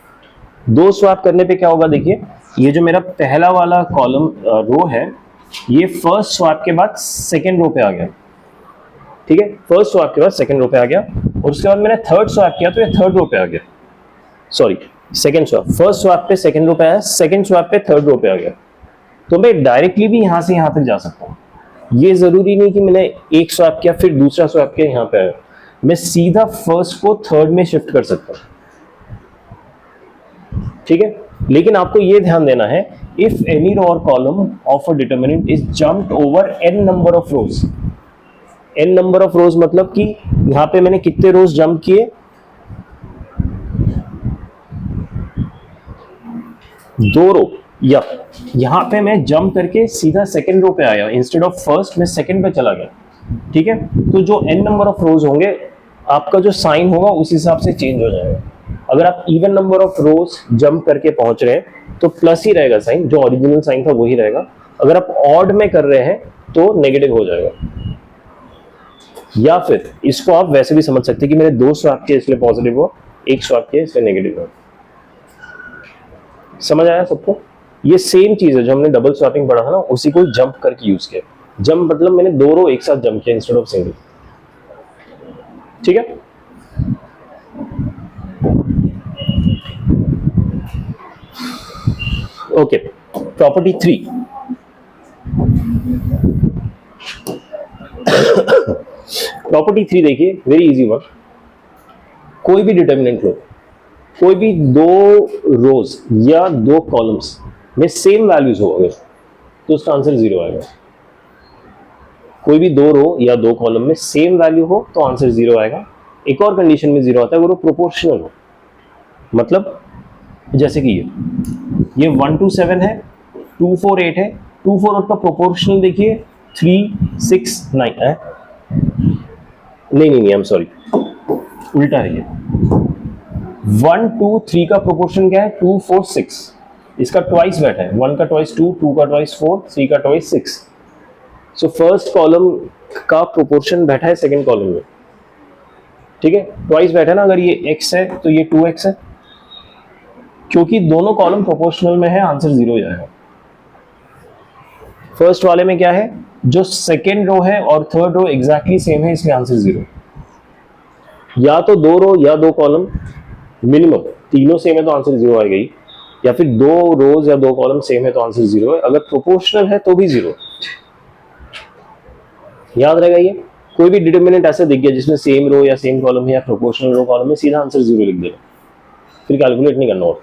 2 स्वैप करने पे क्या होगा, देखिए ये जो मेरा पहला वाला कॉलम रो है ये फर्स्ट स्वैप के बाद सेकेंड रो पे आ गया, ठीक है, फर्स्ट स्वैप के बाद सेकेंड रो पे आ गया, और उसके बाद मैंने थर्ड स्वैप किया तो ये थर्ड रो पे आ गया, sorry second swap, first swap पे सेकेंड रो पे आया, सेकेंड स्वैप पे थर्ड रो पे आ गया। तो मैं डायरेक्टली भी यहां से यहां तक जा सकता हूं, ये जरूरी नहीं कि मैंने एक स्वैप किया फिर दूसरा स्वैप किया यहां पे आया, मैं सीधा फर्स्ट को थर्ड में शिफ्ट कर सकता हूं, ठीक है। लेकिन आपको ये ध्यान देना है, इफ एनी रो और column of a determinant is jumped over n number of rose, n number of रोज मतलब कि यहां पे मैंने कितने रोज जंप किए, 2 रो, या यहां पे मैं जंप करके सीधा सेकंड रो पे आया, इंस्टेड ऑफ फर्स्ट मैं सेकंड पे चला गया, ठीक है। तो जो n नंबर ऑफ रोज होंगे आपका जो साइन होगा उस हिसाब से चेंज हो जाएगा। अगर आप even number of rose jump करके पहुंच रहे हैं तो प्लस ही रहेगा साइन, जो ओरिजिनल साइन था वही रहेगा। अगर आप ऑड में कर रहे हैं तो नेगेटिव हो जाएगा। या फिर इसको आप वैसे भी समझ सकते हैं कि मैंने 2 स्वैप किए इसलिए पॉजिटिव हुआ, 1 स्वैप किया इसलिए नेगेटिव हुआ। समझ आया सबको? ये सेम चीज है जो हमने डबल स्वैपिंग पढ़ा था ना, उसी को जंप करके यूज किया। जंप मतलब मैंने 2 रो एक साथ जंप किया इंस्टेड ऑफ सिंगल, ठीक है। Okay, property 3। प्रॉपर्टी 3 देखिए, वेरी इजी वन। कोई भी डिटर्मिनेंट लो, कोई भी 2 रोज या 2 कॉलम्स में सेम वैल्यूज हो अगर, तो उसका आंसर 0 आएगा। कोई भी 2 रो या 2 कॉलम में सेम वैल्यू हो तो आंसर 0 आएगा। एक और कंडीशन में 0 आता है अगर वो प्रोपोर्शनल हो, मतलब जैसे कि ये 1 to 7 है, 2 4 8 है, 2 4 8 का प्रोपोर्शनल देखिए 3 6 9 है, नहीं आई एम सॉरी, उल्टा है ये। 1 2 3 का प्रोपोर्शन क्या है? 2 4 6, इसका ट्वाइस बैठा है, 1 का ट्वाइस 2, 2 का ट्वाइस 4, 3 का ट्वाइस 6। सो फर्स्ट कॉलम का प्रोपोर्शन बैठा है सेकंड कॉलम में, ठीक है, ट्वाइस बैठा है ना। अगर ये x है तो ये 2x है, क्योंकि दोनों कॉलम प्रोपोर्शनल में है, आंसर 0 जाएगा। फर्स्ट वाले में क्या है, जो सेकेंड रो है और थर्ड रो एग्जैक्टली सेम है, इसलिए आंसर 0। या तो 2 रो या 2 कॉलम मिनिमम तीनों सेम है तो आंसर 0 आएगा ही, या फिर 2 रोज या 2 कॉलम सेम है तो आंसर 0 है। अगर प्रोपोर्शनल है तो भी 0। याद रहेगा ये। कोई भी डिटरमिनेंट ऐसे दिख गया जिसमें सेम रो या सेम कॉलम है या प्रोपोर्शनल रो कॉलम है, सीधा आंसर 0 लिख देना, फिर कैलकुलेट नहीं करना और,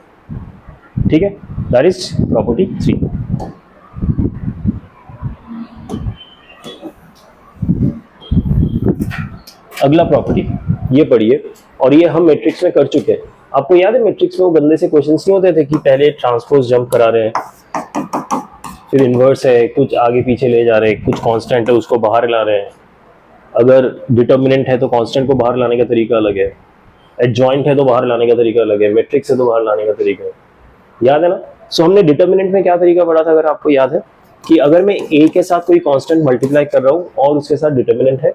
ठीक है। That is property 3। अगला प्रॉपर्टी ये पढ़िए, और ये हम मैट्रिक्स में कर चुके हैं। आपको याद है मैट्रिक्स में वो गंदे से क्वेश्चंस नहीं होते थे कि पहले ट्रांसपोज जंप करा रहे हैं, फिर इनवर्स है, कुछ आगे पीछे ले जा रहे हैं, कुछ कांस्टेंट है उसको बाहर ला रहे हैं। अगर डिटर्मिनेंट है तो कांस्टेंट को बाहर लाने का तरीका अलग है, एडजॉइंट है तो बाहर लाने का तरीका अलग है, मैट्रिक्स है तो बाहर लाने का तरीका है। याद है ना? सो हमने डिटर्मिनेंट में क्या तरीका पढ़ा था, अगर आपको याद है, कि अगर मैं a के साथ कोई कांस्टेंट मल्टीप्लाई कर रहा हूँ और उसके साथ डिटर्मिनेंट है,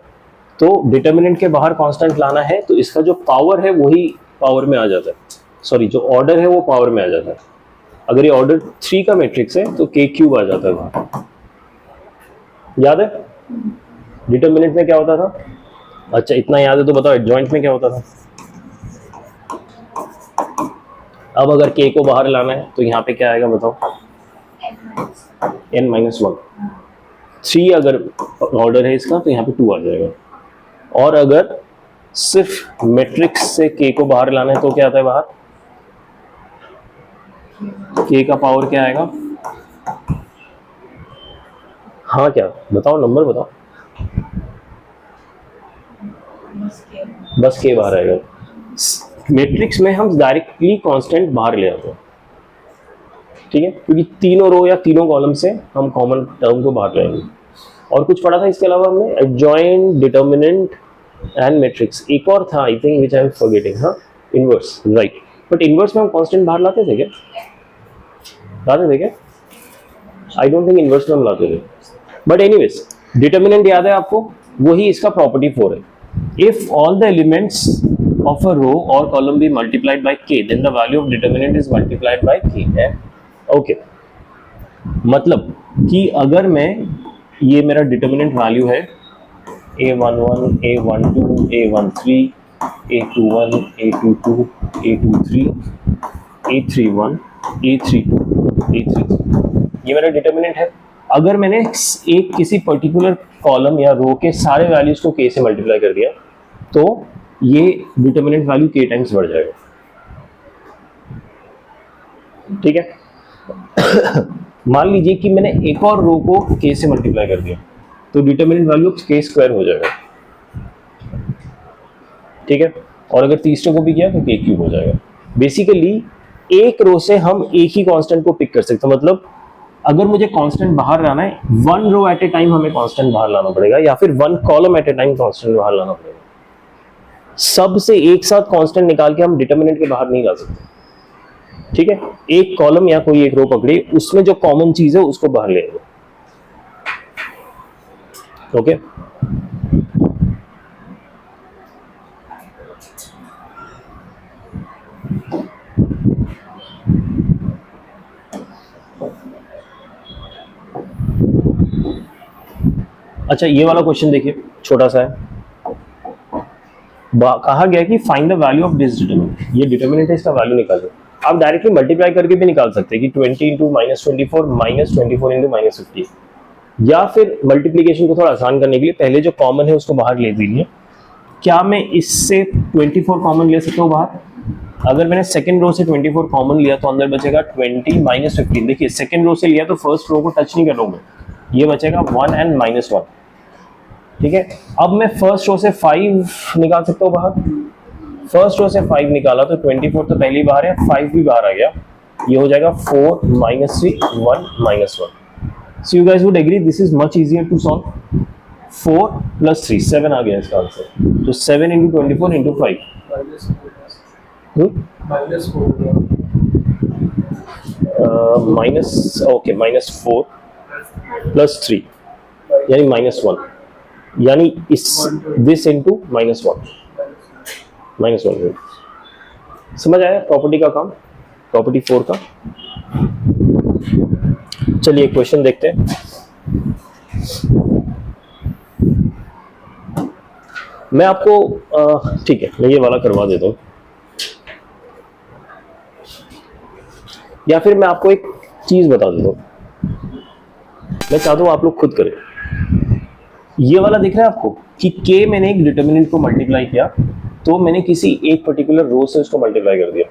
तो डिटर्मिनेंट के बाहर कांस्टेंट लाना है तो इसका जो पावर है वही पावर में आ जाता है, सॉरी जो ऑर्डर है वो पावर में आ जाता है। अगर ये ऑर्डर 3 का मैट्रिक्स है तो k³ आ जाता है वहां। याद है डिटर्मिनेंट में क्या होता था? अच्छा इतना याद है तो बताओ एडजॉइंट में क्या होता था? अब अगर k को बाहर लाना है तो यहाँ पे क्या आएगा बताओ? n-1। 3 अगर ऑर्डर है इसका तो यहाँ पे 2 आ जाएगा। और अगर सिर्फ मैट्रिक्स से k को बाहर लाना है तो क्या आता है बाहर? k का पावर क्या आएगा? हाँ क्या बताओ, नंबर बताओ। बस k बाहर आएगा। मैट्रिक्स में हम डायरेक्टली कांस्टेंट बाहर ले आते हैं, ठीक है, क्योंकि तीनों रो या तीनों कॉलम से हम कॉमन टर्म को बाहर लाएंगे। और कुछ पढ़ा था इसके अलावा हमने? Adjoint, determinant and matrix. एक और था I think which I am forgetting, हाँ इनवर्स, राइट। बट इनवर्स में हम कांस्टेंट बाहर लाते थे क्या? लाते थे क्या? आई डोंट थिंक इनवर्स में हम लाते थे। बट एनीवेज डिटर्मिनेंट याद है आपको? वही इसका प्रॉपर्टी 4 है। If all the elements of a row or column be multiplied by k, then the value of determinant is multiplied by k है। ओके, मतलब कि अगर मैं, ये मेरा डिटर्मिनेंट वैल्यू है A11, A12, A13, A21, A22, A23, A31, A32, A33, ये मेरा डिटर्मिनेंट है। अगर मैंने एक किसी पर्टिकुलर कॉलम या रो के सारे वैल्यूज को k से मल्टीप्लाई कर दिया तो ये डिटर्मिनेंट वैल्यू k टाइम्स बढ़ जाएगा। ठीक है। मान लीजिए कि मैंने एक और रो को k से मल्टीप्लाई कर दिया तो डिटर्मिनेंट वैल्यू k स्क्वायर हो जाएगा। ठीक है। और अगर तीसरे को भी किया तो k क्यूब हो जाएगा। बेसिकली एक रो से हम एक ही कांस्टेंट को पिक कर सकते हैं। मतलब अगर मुझे कांस्टेंट बाहर लाना है, one row at a time हमें कांस्टेंट बाहर लाना पड़ेगा, या फिर one column at a time constant बाहर लाना पड़ेगा। सब से एक साथ कांस्टेंट निकाल के हम डिटर्मिनेंट के बाहर नहीं ला सकते। ठीक है। एक कॉलम या कोई एक रो पकड़ी, उसमें जो कॉमन चीज है उसको बाहर ले आएंगे। ओके। अच्छा, ये वाला क्वेश्चन देखिए, छोटा सा है। कहा गया कि find the value of this determinant, ये डिटरमिनेंट है, इसका वैल्यू निकालो। आप डायरेक्टली मल्टीप्लाई करके भी निकाल सकते हैं कि 20 इंटू -24 -24 इंटू -50, या फिर मल्टीप्लीकेशन को थोड़ा आसान करने के लिए पहले जो कॉमन है उसको बाहर ले दीजिए। क्या मैं इससे 24 कॉमन ले सकता हूँ बाहर? अगर मैंने सेकंड रो से 24 कॉमन लिया तो अंदर बचेगा 20 -15। देखिए सेकंड रो से लिया तो फर्स्ट रो को टच नहीं करूंगा, ये बचेगा 1 एंड -1। ठीक है। अब मैं फर्स्ट रो से 5 निकाल सकता हूँ बाहर। फर्स्ट रो से 5 निकाला तो 24 तो पहली बाहर है, 5 भी बाहर आ गया, ये हो जाएगा 4 -3 1 -1। So you guys would agree this is much easier to solve. 4 plus 3 7 आ गया इसका आंसर। तो 7 into 24 into 5 -4 plus 3 यानी -1, यानी इस दिस इंटू -1 समझ आया प्रॉपर्टी का काम, प्रॉपर्टी 4 का। चलिए क्वेश्चन देखते हैं। मैं आपको ठीक है, मैं ये वाला करवा देता हूं, या फिर मैं आपको एक चीज बता देता हूं। मैं चाहता हूं आप लोग खुद करें। ये वाला दिख रहा है आपको कि k मैंने एक डिटर्मिनेंट को मल्टीप्लाई किया तो मैंने किसी एक पर्टिकुलर रो से उसको मल्टीप्लाई कर दिया।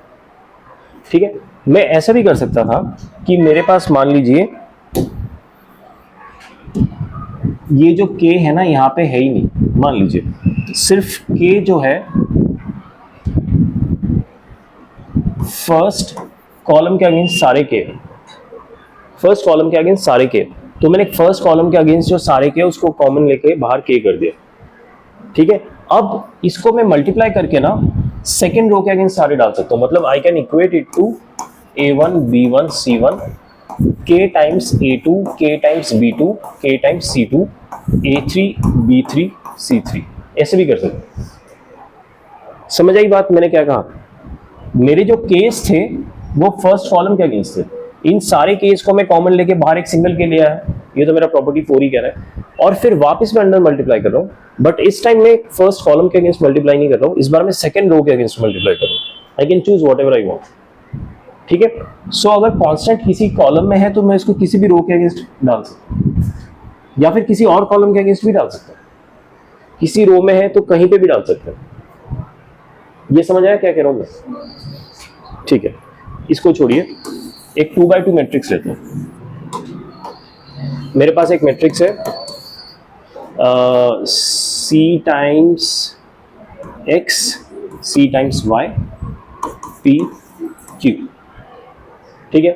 ठीक है। मैं ऐसा भी कर सकता था कि मेरे पास मान लीजिए ये जो k है ना यहाँ पे है ही नहीं, मान लीजिए सिर्फ k जो है फर्स्ट कॉलम के अगेंस्ट सारे k, फर्स्ट कॉलम के अगेंस्ट सारे k, तो मैंने फर्स्ट कॉलम के अगेंस्ट जो सारे k उसको कॉमन लेके बाहर k कर दिया। ठीक है। अब इसको मैं मल्टीप्लाई करके ना सेकेंड रो के अगेंस्ट सारे डाल सकता हूँ। मतलब I can equate it to a1 b1 c1 k times a2 k times b2 k times c2 a3 b3 c3, ऐसे भी कर सकते हैं। समझ आई बात मैंने क्या कहा? मेरे जो केस थे वो फर्स्ट कॉलम के अगेंस्ट थे, इन सारे केस को मैं कॉमन लेके बाहर एक सिंगल के लिया है, ये तो मेरा प्रॉपर्टी 4 ही कह रहा है, और फिर वापस मैं अंदर मल्टीप्लाई कर रहा हूँ। बट इस टाइम मैं फर्स्ट कॉलम के अगेंस्ट मल्टीप्लाई नहीं कर रहा हूँ, इस बार मैं सेकंड रो के अगेंस्ट मल्टीप्लाई कर रहा हूँ। I can choose what ever I want. ठीक है। सो अगर कांस्टेंट किसी कॉलम में है तो मैं इसको किसी भी रो के अगेंस्ट डाल सकता हूँ, या फिर किसी और कॉलम के अगेंस्ट भी डाल सकता हूँ। किसी रो में है तो कहीं पे भी डाल सकते हैं। ये समझ आया क्या कह रहा हूँ मैं? ठीक है। इसको छोड़िए, एक 2x2 मैट्रिक्स लेते हैं। मेरे पास एक मैट्रिक्स है C times x, C times y, P Q। ठीक है।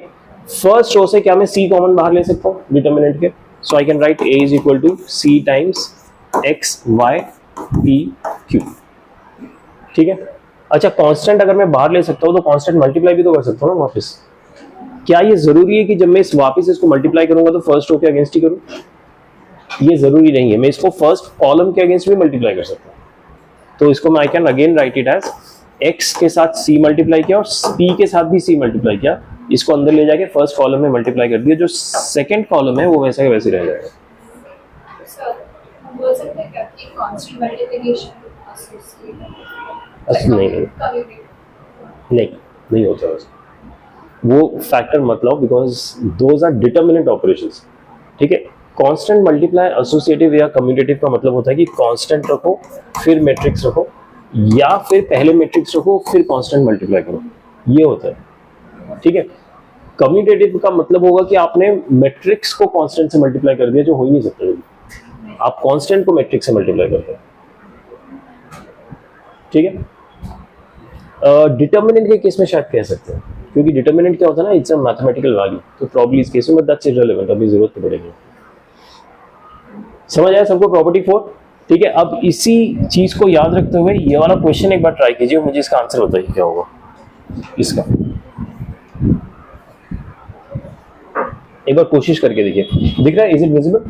फर्स्ट रो से क्या मैं C कॉमन बाहर ले सकता हूँ डिटर्मिनेंट के? So I can write A is equal to C times x y P Q। ठीक है। अच्छा, कांस्टेंट अगर मैं बाहर ले सकता हूँ तो कांस्टेंट मल्टीप्लाई भी तो कर सकता हूँ ना वापस। क्या ये जरूरी है कि जब मैं इस वापस इसको मल्टीप्लाई करूंगा तो फर्स्ट रो के अगेंस्ट ही करूं? ये जरूरी नहीं है, मैं इसको फर्स्ट कॉलम के अगेंस्ट भी मल्टीप्लाई कर सकता हूं। तो इसको मैं I can again write it as x के साथ c मल्टीप्लाई किया और p के साथ भी c मल्टीप्लाई किया, इसको अंदर ले जाके फर्स्ट कॉलम में मल्टीप्लाई कर दिया, जो सेकंड कॉलम है वो वैसा का वैसे रह जाएगा। सर हम बोल सकते हैं क्या कि कांस्टेंट मल्टीप्लिकेशन अच्छा नहीं होता वैसे, वो फैक्टर मत लाओ because those are determinant operations. ठीक है, कांस्टेंट मल्टीप्लाई एसोसिएटिव या कम्यूटेटिव का मतलब होता है कि कांस्टेंट रखो फिर मैट्रिक्स रखो, या फिर पहले मैट्रिक्स रखो फिर कांस्टेंट मल्टीप्लाई करो, ये होता है। ठीक है, कम्यूटेटिव का मतलब होगा कि आपने मैट्रिक्स को कांस्टेंट से मल्टीप्लाई कर दिया, जो हो ही नहीं सकता, आप कांस्टेंट को मैट्रिक्स से मल्टीप्लाई करते हैं। ठीक है, डिटर्मिनेंट के केस में शायद कह सकते हैं, क्योंकि डिटर्मिनेंट क्या होता है ना, इट्स अ मैथमेटिकल वैल्यू, तो प्रॉब्ली इस केस में, बट दैट्स इररिलेवेंट, अभी जरूरत नहीं पड़ेगी। समझ आया सबको प्रॉपर्टी 4? ठीक है, अब इसी चीज को याद रखते हुए ये वाला क्वेश्चन एक बार ट्राई कीजिए, मुझे इसका आंसर बताइए क्या होगा इसका। एक बार कोशिश करके देखिए, दिख रहा है? Is it visible?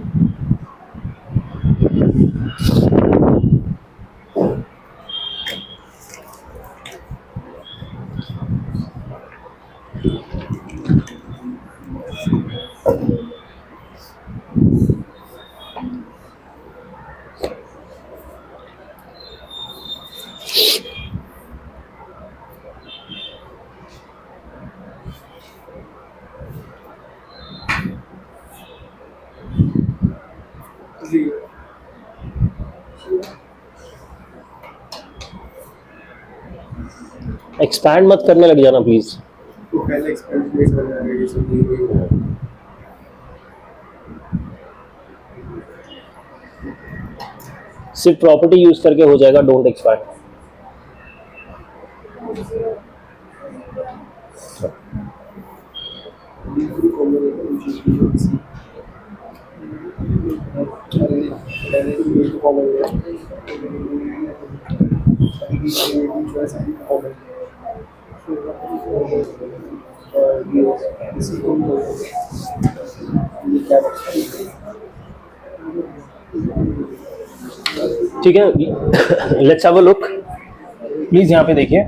एक्सपैंड मत करने लग जाना प्लीज। तो पहले एक्सपेंस में हो जाएगा, ये सब नहीं होगा। सिर्फ प्रॉपर्टी यूज करके हो जाएगा, डोंट एक्सपैंड। ठीक है, let's have a look please, यहाँ पे देखिए।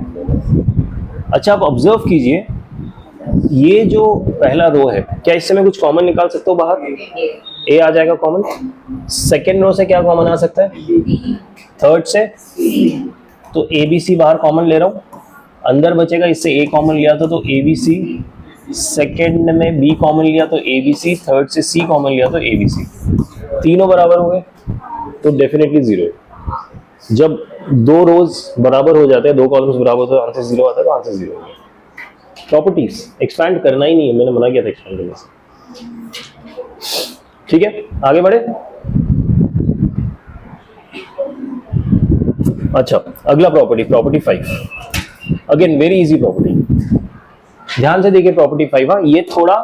अच्छा, आप ऑब्जर्व कीजिए, ये जो पहला रो है, क्या इससे मैं कुछ कॉमन निकाल सकता हूँ बाहर? ए आ जाएगा कॉमन। सेकेंड रो से क्या कॉमन आ सकता है? थर्ड से, तो ए बी सी बाहर कॉमन ले रहा हूँ, अंदर बचेगा, इससे ए कॉमन लिया था तो ए बी सी, सेकेंड में बी कॉमन लिया तो ए बी सी, थर्ड से सी कॉमन लिया तो ए बी सी, तीनों बराबर हो गए तो डेफिनेटली जीरो है। जब दो रोज बराबर हो जाते हैं, दो कॉलम्स बराबर होते हैं, आंसर जीरो आता है, तो आंसर जीरो हो गया। प्रॉपर्टीज एक्सपैंड करना ही नहीं है, मैंने मना किया था एक्सपैंड करने से। ठीक है, आगे बढ़े। अच्छा, अगला property, property 5, again very easy property. ध्यान से देखिए प्रॉपर्टी 5, हाँ ये थोड़ा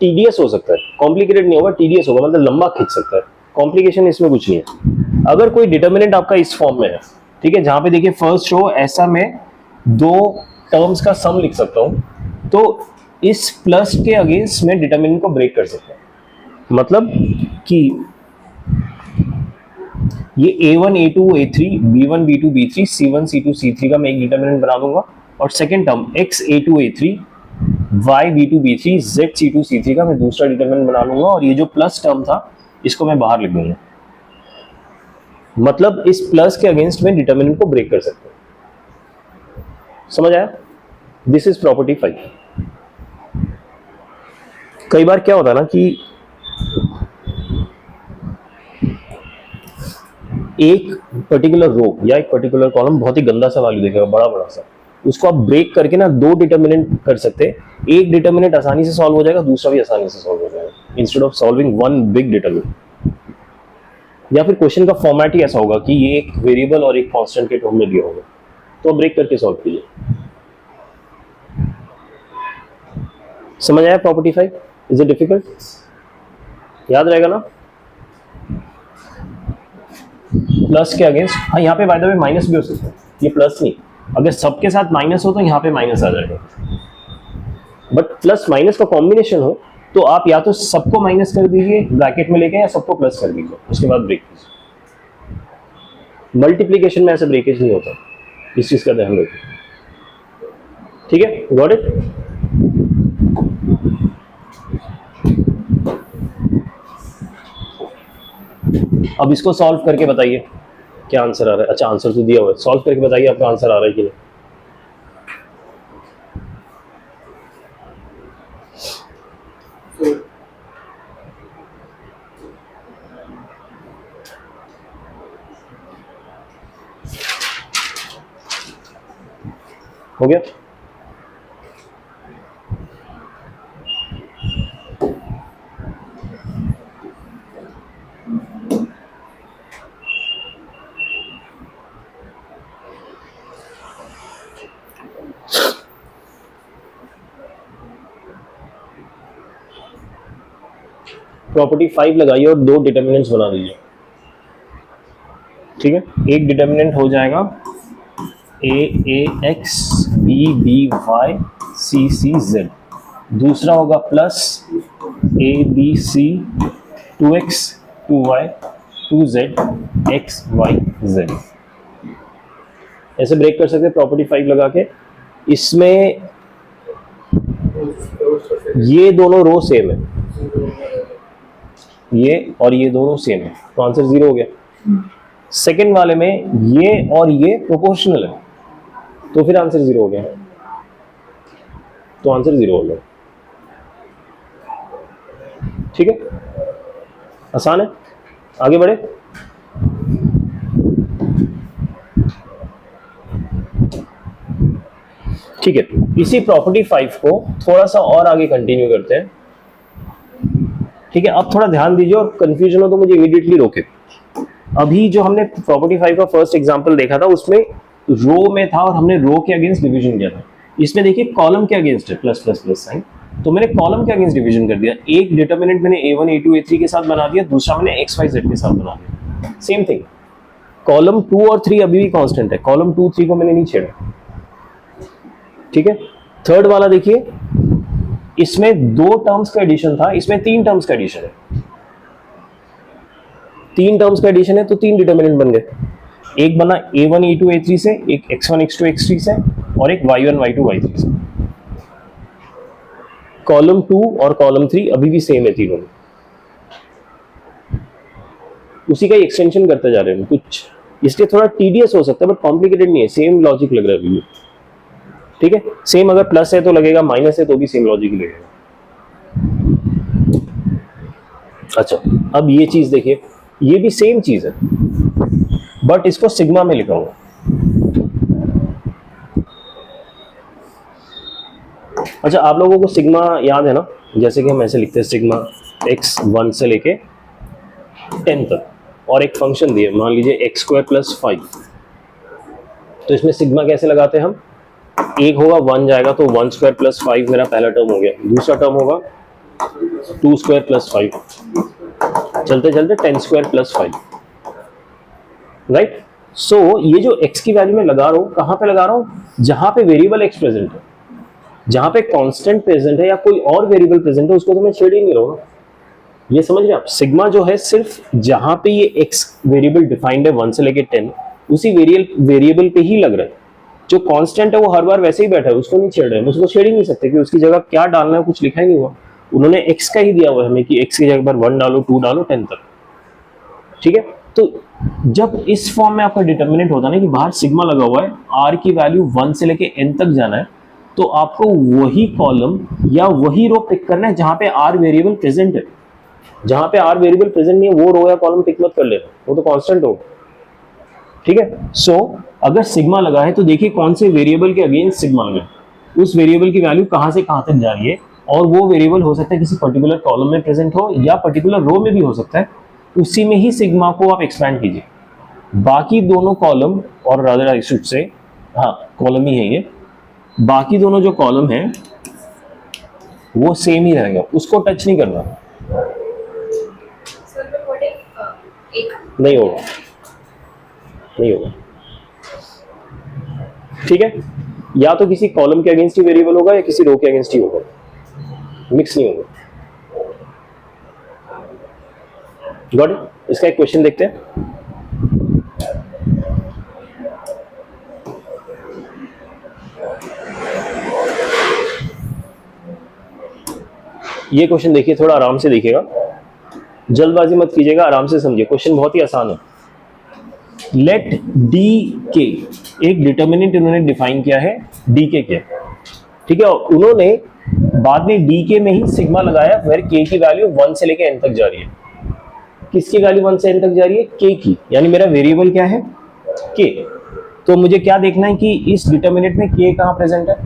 टीडियस हो सकता है, कॉम्प्लिकेटेड नहीं होगा, टीडियस होगा, मतलब लंबा खींच सकता है, कॉम्प्लिकेशन इसमें कुछ नहीं है। अगर कोई डिटर्मिनेंट आपका इस फॉर्म में है, ठीक है, जहां पे देखिए फर्स्ट रो ऐसा में दो टर्म्स का सम लिख सकता हूं, तो इस प्लस के अगेंस्ट में डिटर्मिनेंट को ब्रेक कर सकते हैं। मतलब कि ये a1 a2 a3 b1 b2 b3 c1 c2 c3 का मैं एक डिटर्मिनेंट बना दूंगा, और second term x a2 a3 y b2 b3 z c2 c3 का मैं दूसरा डिटर्मिनेंट बना लूंगा, और ये जो प्लस टर्म था इसको मैं बाहर लिख दूंगा। मतलब इस प्लस के अगेंस्ट में डिटर्मिनेंट को ब्रेक कर सकते हैं। समझ आया? This is property 5। कई बार क्या होता है ना कि एक पर्टिकुलर रो या एक पर्टिकुलर कॉलम बहुत ही गंदा सा वैल्यू देखेगा, बड़ा बड़ा सा, उसको आप ब्रेक करके ना दो डिटर्मिनेंट कर सकते हैं। एक डिटर्मिनेंट आसानी से सॉल्व हो जाएगा, दूसरा भी आसानी से सॉल्व हो जाएगा, instead of solving one big determinant. या फिर क्वेश्चन का फॉर्मेट ही ऐसा होगा कि ये एक वेरिएबल और एक कांस्टेंट के टर्म में दिया होगा, तो ब्रेक करके सॉल्व कीजिए। समझ आया प्रॉपर्टी 5? Is it difficult? याद रहेगा ना? प्लस के अगेंस्ट, हाँ यहाँ पे बाय द वे माइनस भी हो सकता है, ये प्लस नहीं, अगर सबके साथ माइनस हो तो यहाँ पे माइनस आ जाएगा, बट प्लस माइनस का कॉम्बिनेशन हो तो आप या तो सबको माइनस कर दीजिए ब्रैकेट में लेके, या सबको प्लस कर दीजिए, उसके बाद ब्रेक कीजिए। मल्टीप्लीकेशन में ऐसा ब्रेकेज नहीं होता, इस चीज का ध्यान रखिए। ठीक है, गॉट इट? अब इसको सॉल्व करके बताइए क्या आंसर आ रहा है। अच्छा आंसर तो दिया हुआ है, सॉल्व करके बताइए आपका आंसर आ रहा है कि नहीं। हो गया? प्रॉपर्टी 5 लगाइए और 2 डिटर्मिनेंट्स बना दीजिए। ठीक है, एक डिटर्मिनेंट हो जाएगा a x b b y c c z, दूसरा होगा plus a b c 2x 2y 2z x y z। ऐसे ब्रेक कर सकते हैं प्रॉपर्टी 5 लगा के। इसमें ये दोनों रो सेम है, ये और ये दोनों सेम है, तो आंसर 0 हो गया। सेकंड वाले में ये और ये प्रोपोर्शनल है, तो फिर आंसर 0 हो गया, तो आंसर 0 हो गया। ठीक है, आसान है, आगे बढ़े। ठीक है, इसी प्रॉपर्टी 5 को थोड़ा सा और आगे कंटिन्यू करते हैं। ठीक है, अब थोड़ा ध्यान दीजिए और कंफ्यूजन हो तो मुझे इमीडिएटली रोके। अभी जो हमने प्रॉपर्टी 5 का फर्स्ट एग्जांपल देखा था उसमें रो में था और हमने रो के अगेंस्ट डिवीजन किया था। इसमें देखिए कॉलम के अगेंस्ट है, प्लस प्लस प्लस साइन, तो मैंने कॉलम के अगेंस्ट डिवीजन कर दिया। एक डिटर्मिनेंट मैंने a1 a2 a3 के साथ बना दिया, दूसरा मैंने x y z के साथ बना दिया। सेम थिंग, कॉलम 2 और 3 अभी भी कांस्टेंट है, कॉलम 2 3 को मैंने नहीं छेड़ा। ठीक है, थर्ड वाला देखिए, इसमें 2 टर्म्स का एडिशन था, इसमें 3 टर्म्स का एडिशन है। 3 टर्म्स का एडिशन है तो 3 डिटर्मिनेंट बन गए। एक बना a1 a2 a3 से, एक x1 x2 x3 से और एक y1 y2 y3 से। कॉलम 2 और कॉलम 3 अभी भी सेम है तीनों में, उसी का एक्सटेंशन करते जा रहे हैं कुछ, इसलिए थोड़ा टीडियस हो सकता है बट कॉम्प्लिकेटेड नहीं है, सेम लॉजिक लग रहा है अभी। ठीक है, सेम अगर प्लस है तो लगेगा, माइनस है तो भी सेम लॉजिक लगेगा। अच्छा, अब ये चीज देखिए, ये भी सेम चीज है बट इसको सिग्मा में लिखूंगा। अच्छा, आप लोगों को सिग्मा याद है ना, जैसे कि हम ऐसे लिखते हैं सिग्मा x 1 से लेके 10 तक, और एक फंक्शन दिए, मान लीजिए x² + 5, तो इसमें सिग्मा कैसे लगाते हैं हम, एक होगा 1 जाएगा तो 1² + 5 मेरा पहला टर्म हो गया, दूसरा टर्म होगा 2² + 5, चलते चलते 10² + 5, राइट। सो ये जो x की वैल्यू में लगा रहा हूं, कहां पे लगा रहा हूं, जहां पे वेरिएबल x प्रेजेंट है, जहां पे कांस्टेंट प्रेजेंट है या कोई और वेरिएबल प्रेजेंट है, उसको तो मैं छेड़ ही नहीं रहा हूं। ये समझ रहे आप, सिग्मा जो है सिर्फ जहां पे ये x वेरिएबल डिफाइंड है 1 से लेके 10, उसी वेरिएबल पे ही लग रहा है। जो कांस्टेंट है वो हर बार वैसे ही बैठा है, उसको नहीं छेड़ रहे हैं, उसको छेड़ ही नहीं सकते कि उसकी जगह क्या डालना है, कुछ लिखा ही नहीं हुआ। उन्होंने x का ही दिया हुआ है हमें कि x की जगह पर 1 डालो, 2 डालो, 10 तक। ठीक है, तो जब इस फॉर्म में आपका डिटर्मिनेंट होता है ना कि बाहर सिग्मा लगा हुआ है, r की वैल्यू 1 से लेके n तक जाना है, तो आपको वही कॉलम या वही रो पिक करना है जहां पे r वेरिएबल प्रेजेंट है। जहां पे r वेरिएबल प्रेजेंट नहीं है वो रो या कॉलम पिक मत कर लेना, वो तो कांस्टेंट होगा। ठीक है, सो अगर सिग्मा लगा है तो देखिए कौन से वेरिएबल के अगेंस्ट सिग्मा लगा है, उस वेरिएबल की वैल्यू कहां से कहां तक जा रही है, और वो वेरिएबल हो सकता है किसी पर्टिकुलर कॉलम में प्रेजेंट हो या पर्टिकुलर रो में भी हो सकता है, उसी में ही सिग्मा को आप एक्सपैंड कीजिए। बाकी दोनों कॉलम, और रादर आई शुड से, हाँ कॉलम ही है ये, बाकी दोनों जो कॉलम है वो सेम ही रहेगा, उसको टच नहीं करना। नहीं होगा, नहीं होगा। ठीक है, या तो किसी कॉलम के अगेंस्ट ही वेरिएबल होगा या किसी रो के अगेंस्ट ही होगा, मिक्स नहीं होगा। Got it? इसका एक क्वेश्चन देखते हैं। ये क्वेश्चन देखिए, थोड़ा आराम से देखिएगा। जल्दबाजी मत कीजिएगा, आराम से समझिए, क्वेश्चन बहुत ही आसान है। लेट डी के, एक डिटर्मिनेंट इन्होंने डिफाइन किया है डी के, ठीक है, और उन्होंने बाद में डी के में ही सिग्मा लगाया वेर के की वैल्यू 1 से लेकर n तक जा रही है। किसकी वैल्यू 1 से n तक जा रही है? के की, यानी मेरा वेरिएबल क्या है? के। तो मुझे क्या देखना है कि इस डिटर्मिनेंट में के कहाँ प्रेजेंट है?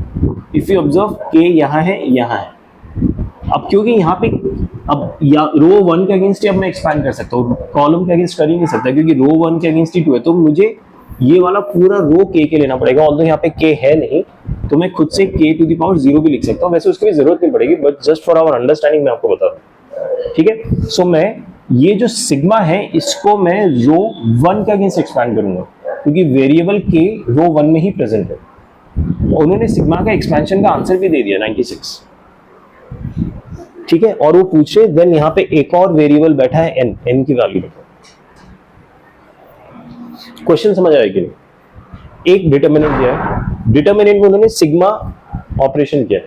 इफ यू ऑब्जर्व, के यहाँ है, यहाँ है। अब क्योंकि यहाँ पे अब या रो 1 के अगेंस्ट ही अब मैं एक्सपैंड कर सकता हूँ, कॉलम के अगेंस्ट कर ही नहीं सकता क्योंकि रो 1 के अगेंस्ट ही 2 है, तो मुझे ये वाला पूरा रो के लेना पड़ेगा। ऑल्दो यहाँ पे के है नहीं, तो मैं खुद से k टू द पावर 0 भी लिख सकता हूँ, वैसे उसकी भी जरूरत नहीं पड़ेगी, but just for our understanding मैं आपको बता दूं, ठीक है। सो मैं ये जो सिग्मा है इसको मैं रो 1 के अगेंस्ट एक्सपैंड करूंगा क्योंकि वेरिएबल के रो 1 में ही प्रेजेंट है। उन्होंने सिग्मा का एक्सपेंशन का आंसर भी दे दिया 96, ठीक है, और वो पूछे देन यहाँ पे एक और वेरिएबल बैठा है n, n की वैल्यू बताओ। क्वेश्चन समझ आया कि नहीं? एक डिटर्मिनेंट दिया है, डिटर्मिनेंट में उन्होंने सिग्मा ऑपरेशन किया है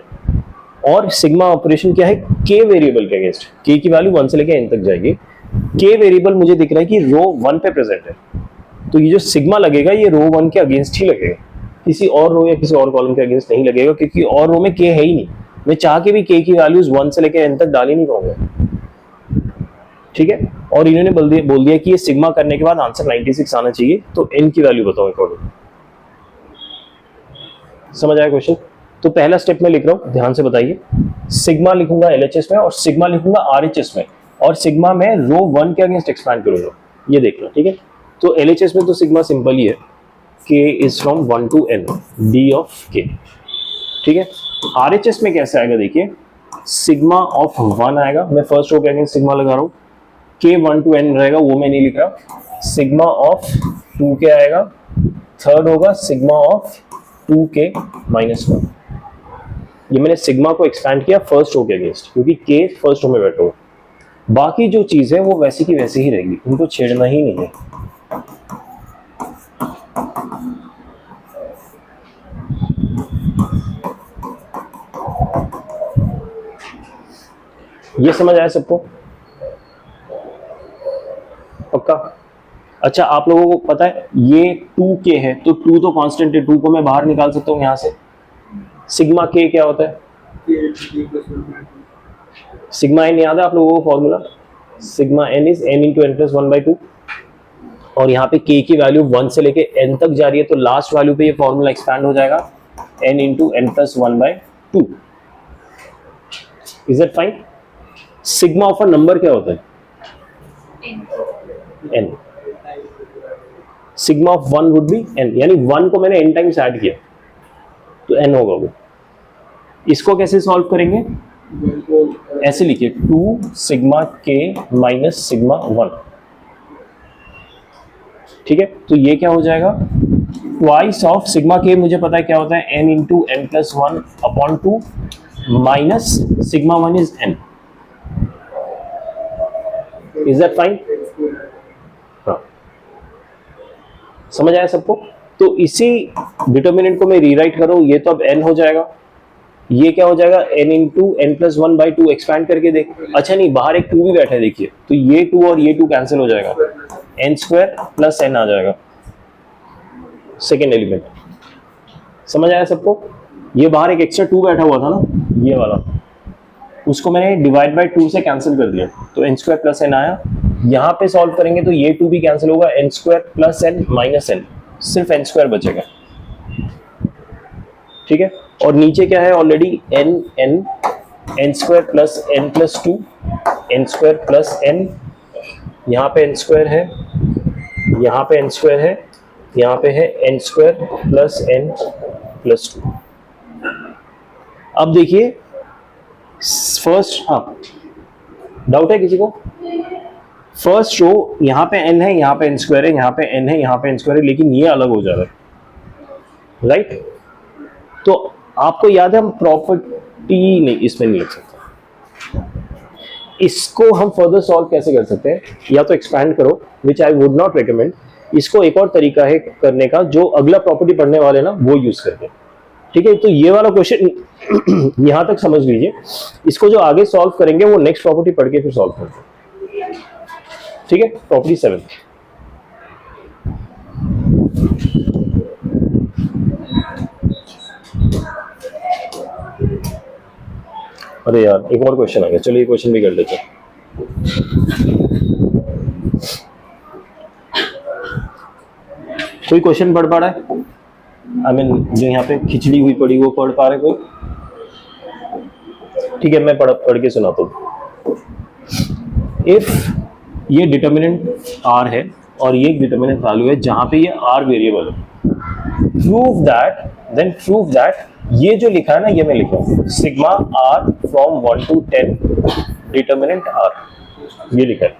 और सिग्मा ऑपरेशन क्या है? के वेरिएबल के अगेंस्ट, के की वैल्यू 1 से लेकर n तक जाएगी। के वेरिएबल मुझे दिख रहा है कि रो 1 पे प्रेजेंट है, तो ये जो सिग्मा लगेगा ये रो 1 के अगेंस्ट ही लगेगा, किसी और रो या किसी और कॉलम के अगेंस्ट नहीं लगेगा क्योंकि और रो में के है ही नहीं। मैं चाह के भी के की वैल्यूज 1 से लेकर n तक डाल ही नहीं पाऊंगा, ठीक है। और इन्होंने बोल दिया कि ये सिग्मा करने के बाद आंसर 96 आना चाहिए, तो n की वैल्यू बताओ अकॉर्डिंग। समझ आया क्वेश्चन? तो पहला स्टेप में लिख रहा हूं, ध्यान से बताइए। सिग्मा लिखूंगा LHS में और सिग्मा लिखूंगा RHS में, और सिग्मा में रो 1 के अगेंस्ट एक्सपैंड करूंगा, ये देखना, ठीक है। तो LHS में तो सिग्मा सिंपल ही है, k is from 1 to n, d of k, ठीक है। RHS में कैसे आएगा देखिए, सिग्मा ऑफ 1 आएगा, मैं फर्स्ट रो के अगेंस्ट सिग्मा लगा रहा हूँ, k 1 टू n रहेगा वो मैं नहीं लिख रहा। सिग्मा ऑफ 2 के आएगा, थर्ड होगा सिग्मा ऑफ 2k माइनस 1। ये मैंने सिग्मा को एक्सपैंड किया फर्स्ट रो के अगेंस्ट क्योंकि k फर्स्ट रो में बैठा हुआ, बाकी जो चीज है वो वैसी की वैसी ही रहेगी, उनको छेड़ना ही नहीं है। ये समझ आया सबको? पक्का? अच्छा, आप लोगों को पता है ये 2k है, तो 2 तो कांस्टेंट है, 2 को मैं बाहर निकाल सकता हूं यहां से। सिग्मा k क्या होता है? सिग्मा n याद है आप लोगों को formula? Sigma n is n into n plus 1/2, और यहाँ पे k की वैल्यू 1 से लेके n तक जा रही है, तो लास्ट वैल्यू पे ये फॉर्मूला एक्सपैंड हो जाएगा n into n plus 1/2। Is it fine? Sigma of a number क्या होता है? n। Sigma of 1 would be n, यानी 1 को मैंने n टाइम्स ऐड किया तो n होगा वो। इसको कैसे सॉल्व करेंगे? ऐसे लिखिए 2 सिग्मा k माइनस सिग्मा 1, ठीक है। तो ये क्या हो जाएगा? ट्वाइस ऑफ सिग्मा k मुझे पता है क्या होता है, n into n plus 1 upon 2 minus sigma 1 is n। Is that fine? हाँ, समझ आया सबको? तो इसी डिटर्मिनेंट को मैं रीराइट करूं, ये तो अब n हो जाएगा, ये क्या हो जाएगा n into n plus 1/2 expand करके देख। अच्छा नहीं, बाहर एक 2 भी बैठा है देखिए, तो ये 2 और ये 2 कैंसिल हो जाएगा, n स्क्वायर प्लस n आ जाएगा सेकेंड एलिमेंट। समझ आया सबको? ये बाहर एक एक्स्ट्रा 2 बैठा हुआ था ना, ये वाला, उसको मैंने डिवाइड बाय 2 से कैंसिल कर दिया, तो n स्क्वायर प्लस n आया। यहाँ पे सॉल्व करेंगे तो ये 2 भी कैंसिल होगा, n square plus n minus n, सिर्फ n स्क्वायर बचेगा, ठीक है। और नीचे क्या है already n square plus n plus 2, n square plus n, यहाँ पे n स्क्वायर है, यहाँ पे n स्क्वायर है, यहाँ पे है n square plus n plus 2। अब देखिए फर्स्ट, हाँ डाउट है किसी को? फर्स्ट रो यहाँ पे n है, यहाँ पे n स्क्वायर है, यहाँ पे n है, यहाँ पे n स्क्वायर है, लेकिन ये अलग हो जा रहा है, राइट? तो आपको याद है हम प्रॉपर्टी नहीं, इसमें नहीं लिख सकते। इसको हम फर्दर सॉल्व कैसे कर सकते हैं? या तो एक्सपैंड करो, विच आई वुड नॉट रिकमेंड। इसको एक और तरीका है करने का, जो अगला प्रॉपर्टी पढ़ने वाले ना वो यूज करते हैं, ठीक है। तो ये वाला क्वेश्चन यहां तक समझ लीजिए, इसको जो आगे सॉल्व करेंगे वो नेक्स्ट प्रॉपर्टी पढ़ के फिर सॉल्व करेंगे। ठीक है, प्रॉपर्टी 7। अरे यार एक और क्वेश्चन आ गया, चलो ये क्वेश्चन भी कर लेते हैं। कोई क्वेश्चन पढ़ पा रहा है? आई मीन जो यहाँ पे खिचड़ी हुई पड़ी वो पढ़ पा रहे कोई? ठीक है, मैं पढ़ के सुनाता हूँ। इफ ये डिटर्मिनेंट r है और ये एक डिटर्मिनेंट वैल्यू है जहां पे ये r वेरिएबल है, प्रूव दैट ये जो लिखा है ना, ये मैं लिखा हूँ sigma r from 1 to 10 determinant r, ये लिखा है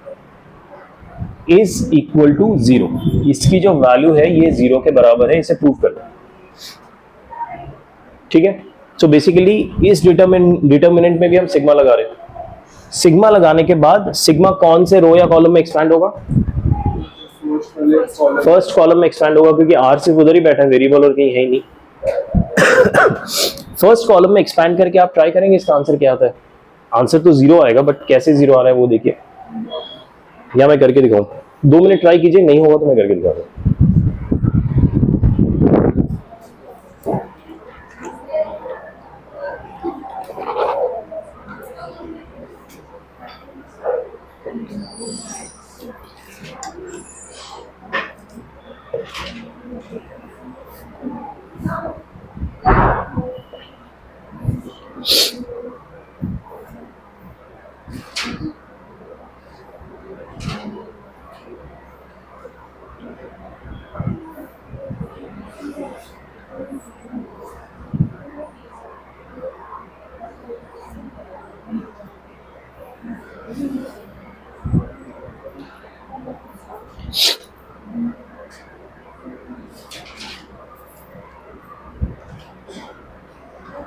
इज इक्वल टू 0। इसकी जो वैल्यू है ये 0 के बराबर है, इसे प्रूव करना। ठीक है, सो बेसिकली इस डिटर्मिनेंट में भी हम सिग्मा लगा रहे हैं। सिग्मा लगाने के बाद सिग्मा कौन से रो या कॉलम में एक्सपैंड होगा? फर्स्ट कॉलम में एक्सपैंड होगा, क्योंकि r सिर्फ उधर ही बैठा है, वेरिएबल और कहीं है ही नहीं। फर्स्ट कॉलम में एक्सपैंड करके आप ट्राई करेंगे इसका आंसर क्या आता है। आंसर तो 0 आएगा, बट कैसे 0 आ रहा है वो देखिए, या मैं करके दिखाऊं। 2 मिनट ट्राई कीजिए, नहीं होगा तो मैं करके दिखाता हूं।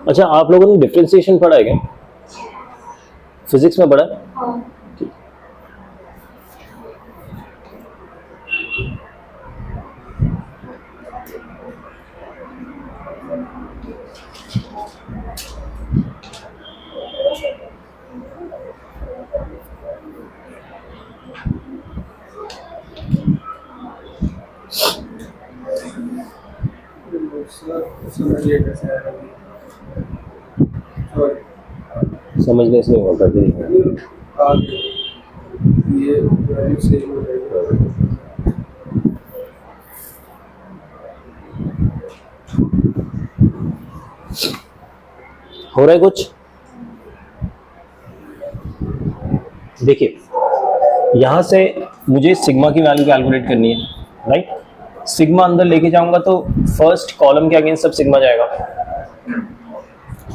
अच्छा, आप लोगों ने डिफरेंशिएशन पढ़ा है क्या? फिजिक्स में पढ़ा है? हाँ। समझिए कैसे आएगा। समझने से नहीं होगा कि आगे ये वैल्यू सेम हो जाएगा। हो रहा है कुछ? देखिए, यहां से मुझे सिग्मा की वैल्यू कैलकुलेट करनी है, राइट? सिग्मा अंदर लेके जाऊंगा तो फर्स्ट कॉलम के अगेंस्ट सब सिग्मा जाएगा,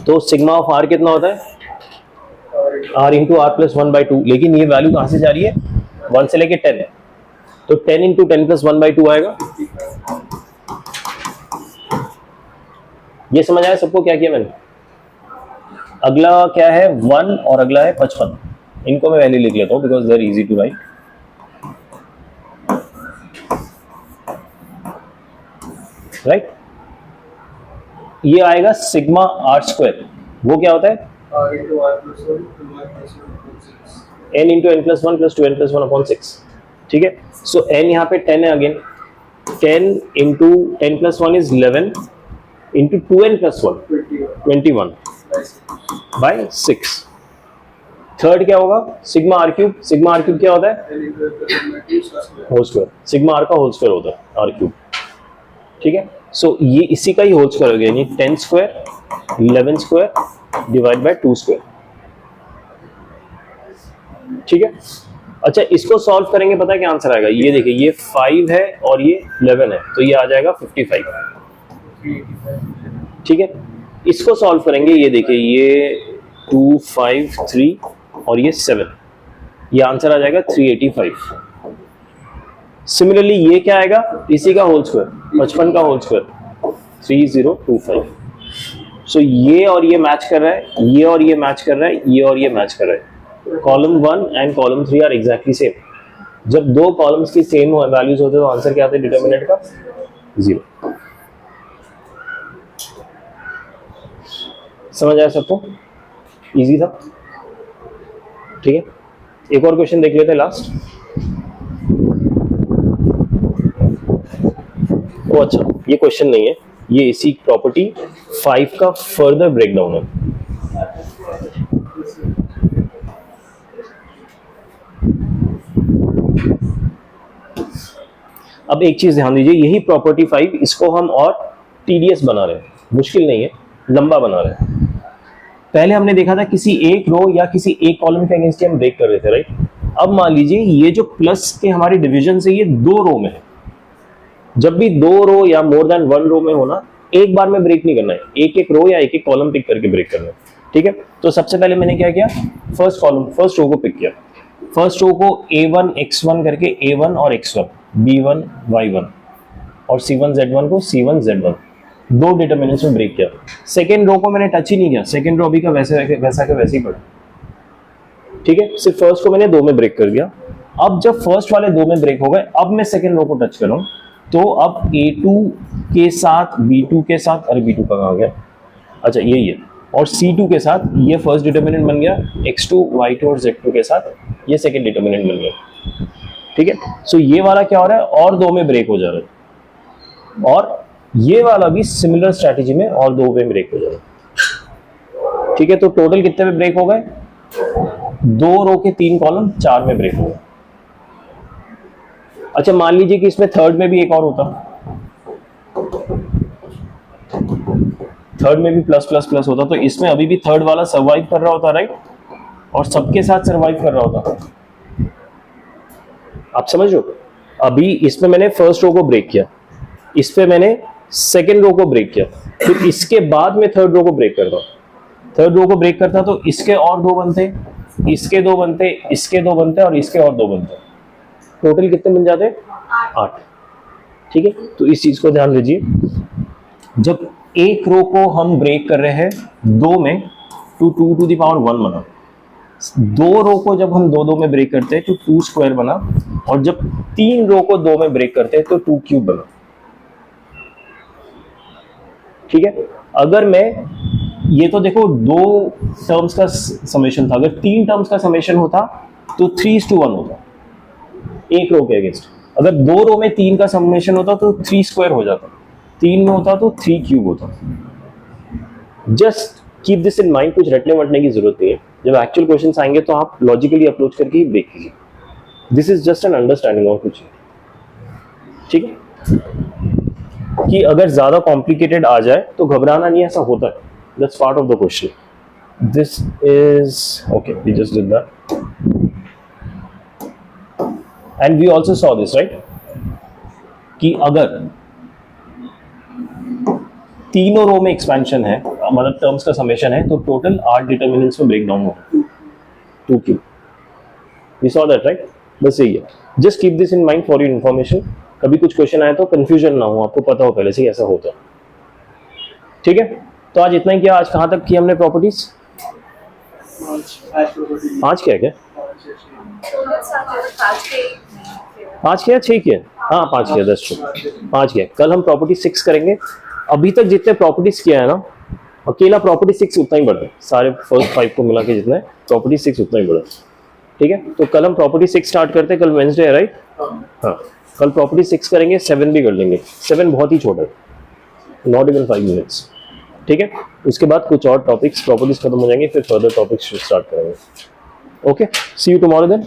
तो सिग्मा ऑफ r कितना होता है? r into r plus 1/2। लेकिन ये वैल्यू कहां से जा रही है? 1 से लेके 10 है, तो 10 इंटू 10 प्लस 1/2 आएगा। ये समझ आया सबको क्या किया मैंने? अगला क्या है? 1 और अगला है 55। इनको मैं वैल्यू लिख लेता हूं because they are easy to write. Right, ये आएगा सिग्मा r स्क्वायर। वो क्या होता है? n into n plus 1 plus 2n plus 1 upon 6। ठीक है, सो n यहाँ पे 10 है, again 10 into 10 plus 1 is 11 into 2n plus 1 21 by 6। Third क्या होगा? Sigma r cube. Sigma r cube क्या होता है? Whole square. सिग्मा आर का होल स्क्वायर होता है आर क्यूब। ठीक है, सो ये इसी का ही होल स्क्वायर हो गया, यानी 10 square 11 square divide by 2 square. ठीक है, अच्छा इसको सॉल्व करेंगे, पता है क्या आंसर आएगा? ये देखिए, ये 5 है और ये 11 है, तो ये आ जाएगा 55। ठीक है, इसको सॉल्व करेंगे, ये देखिए, ये 2 5 3 और ये 7, ये आंसर आ जाएगा 385। सिमिलरली ये क्या आएगा? इसी का होल स्क्वायर, 55 का होल स्क्वायर 3025। सो ये और ये मैच कर रहा है, ये और ये मैच कर रहा है, ये और ये मैच कर रहा है। Column 1 and column 3 are exactly same. जब दो कॉलम्स की सेम वैल्यूज होते हैं तो आंसर क्या आता है डिटर्मिनेंट का? 0। समझ आया सबको? इजी था। ठीक है, एक और क्वेश्चन देख लेते हैं लास्ट। तो अच्छा ये क्वेश्चन नहीं है, ये इसी प्रॉपर्टी 5 का फर्दर ब्रेकडाउन है। अब एक चीज ध्यान दीजिए, यही प्रॉपर्टी 5 इसको हम और टीडीएस बना रहे हैं, मुश्किल नहीं है, लंबा बना रहे हैं। पहले हमने देखा था किसी एक रो या किसी एक कॉलम के अगेंस्ट हम ब्रेक कर रहे थे, राइट। अब मान लीजिए ये जो प्लस के हमारे डिवीजन से ये 2 रो में है, जब भी 2 रो या मोर देन 1 रो में होना, एक बार में ब्रेक नहीं करना है, एक एक रो या एक एक कॉलम पिक करके ब्रेक करना है, ठीक है। तो सबसे पहले मैंने क्या किया, फर्स्ट रो को पिक किया, फर्स्ट रो को A1 X1 करके A1 और X1, B1 Y1 और C1 Z1 को C1 Z1 2 डिटरमिनेंट्स में ब्रेक किया। सेकेंड रो को मैंने टच ही नहीं किया, सेकेंड रो अभी का वैसा का वैसे ही पड़ा, ठीक है। सिर्फ फर्स्ट को मैंने 2 में ब्रेक कर दिया। अब जब फर्स्ट वाले 2 में ब्रेक हो गए, अब मैं सेकेंड रो को टच कर रहा हूं, तो अब A2 के साथ B2 के साथ, अरे B2 कहाँ आ गया, अच्छा यही है, और C2 के साथ ये फर्स्ट डिटरमिनेंट बन गया, X2 Y2 और Z2 के साथ ये सेकेंड डिटरमिनेंट बन गया, ठीक है। सो ये वाला क्या हो रहा है, और 2 में ब्रेक हो जा रहा है, और ये वाला भी सिमिलर स्ट्रैटेजी में और 2 में ब्रेक हो जा रहा है, ठीक है। तो टोटल कितने में ब्रेक हो गए, 2 रो के 3 कॉलम 4 में ब्रेक हो गए। अच्छा मान लीजिए कि इसमें थर्ड में भी एक और होता, थर्ड में भी प्लस प्लस प्लस होता, तो इसमें अभी भी थर्ड वाला सर्वाइव कर रहा होता, राइट, और सबके साथ सर्वाइव कर रहा होता। आप समझ लो, अभी इसमें मैंने फर्स्ट रो को ब्रेक किया, इस पे मैंने सेकेंड रो को ब्रेक किया, फिर इसके बाद में थर्ड रो को ब्रेक करता हूं, थर्ड रो को ब्रेक करता तो इसके और 2 बनते, इसके 2 बनते, इसके 2 बनते और इसके और 2 बनते, टोटल कितने बन जाते, 8, ठीक है। तो इस चीज को ध्यान दीजिए, जब एक रो को हम ब्रेक कर रहे हैं 2 में, तो 2 टू द पावर 1 बना, 2 रो को जब हम 2 में ब्रेक करते हैं तो 2 स्क्वायर बना, और जब 3 रो को 2 में ब्रेक करते हैं तो 2 क्यूब बना, ठीक है। अगर मैं ये तो देखो 2 टर्म्स का समेशन था, अगर 3 टर्म्स का समेशन होता तो 3:1 होता एक रो के अगेंस्ट, अगर 2 रो में 3 का समेशन होता तो 3 स्क्वायर हो जाता, 3 में होता तो 3 क्यूब होता। Just keep this in mind, कुछ रटने वटने की जरूरत नहीं है, जब एक्चुअल क्वेश्चंस आएंगे तो आप लॉजिकली अप्रोच करके ही ब्रेक कीजिए, this is just an understanding, और कुछ, ठीक है। कि अगर ज्यादा कॉम्प्लिकेटेड आ जाए तो घबराना नहीं, ऐसा होता है, that's part of the question. This is okay, we just did that and we also saw this, right, कि अगर तीनों रो में एक्सपेंशन है, मतलब टर्म्स का समेशन है, तो टोटल 8 डिटरमिनेंट्स में ब्रेक डाउन होगा, 2 cube, we saw that, right. बस यही है, just keep this in mind for your information, कभी कुछ क्वेश्चन आए तो कंफ्यूजन ना हो, आपको पता हो पहले से ऐसा होता है, ठीक है। तो आज इतना ही किया, आज कहाँ तक किया हमने प्रॉपर्टीज, 5 किया क्या, 5 किया, 6 किया, हाँ 5 किया, 5 किया। कल हम प्रॉपर्टी 6 करेंगे। अभी तक जितने प्रॉपर्टीज किया है ना, अकेला प्रॉपर्टी 6 उतना ही बढ़ा है, सारे फर्स्ट 5 को मिला के जितना है प्रॉपर्टी 6 उतना ही बढ़ा, ठीक है। तो कल हम प्रॉपर्टी 6 स्टार्ट करते हैं, कल वेडनेसडे है, राइट, हाँ कल प्रॉपर्टी 6 करेंगे, 7 भी कर लेंगे, 7 बहुत ही छोटा है, नॉट इवन 5 मिनट्स, ठीक है। उसके बाद कुछ और टॉपिक्स, प्रॉपर्टीज खत्म हो जाएंगे, फिर फर्दर टॉपिक्स स्टार्ट करेंगे। Okay, see you tomorrow then.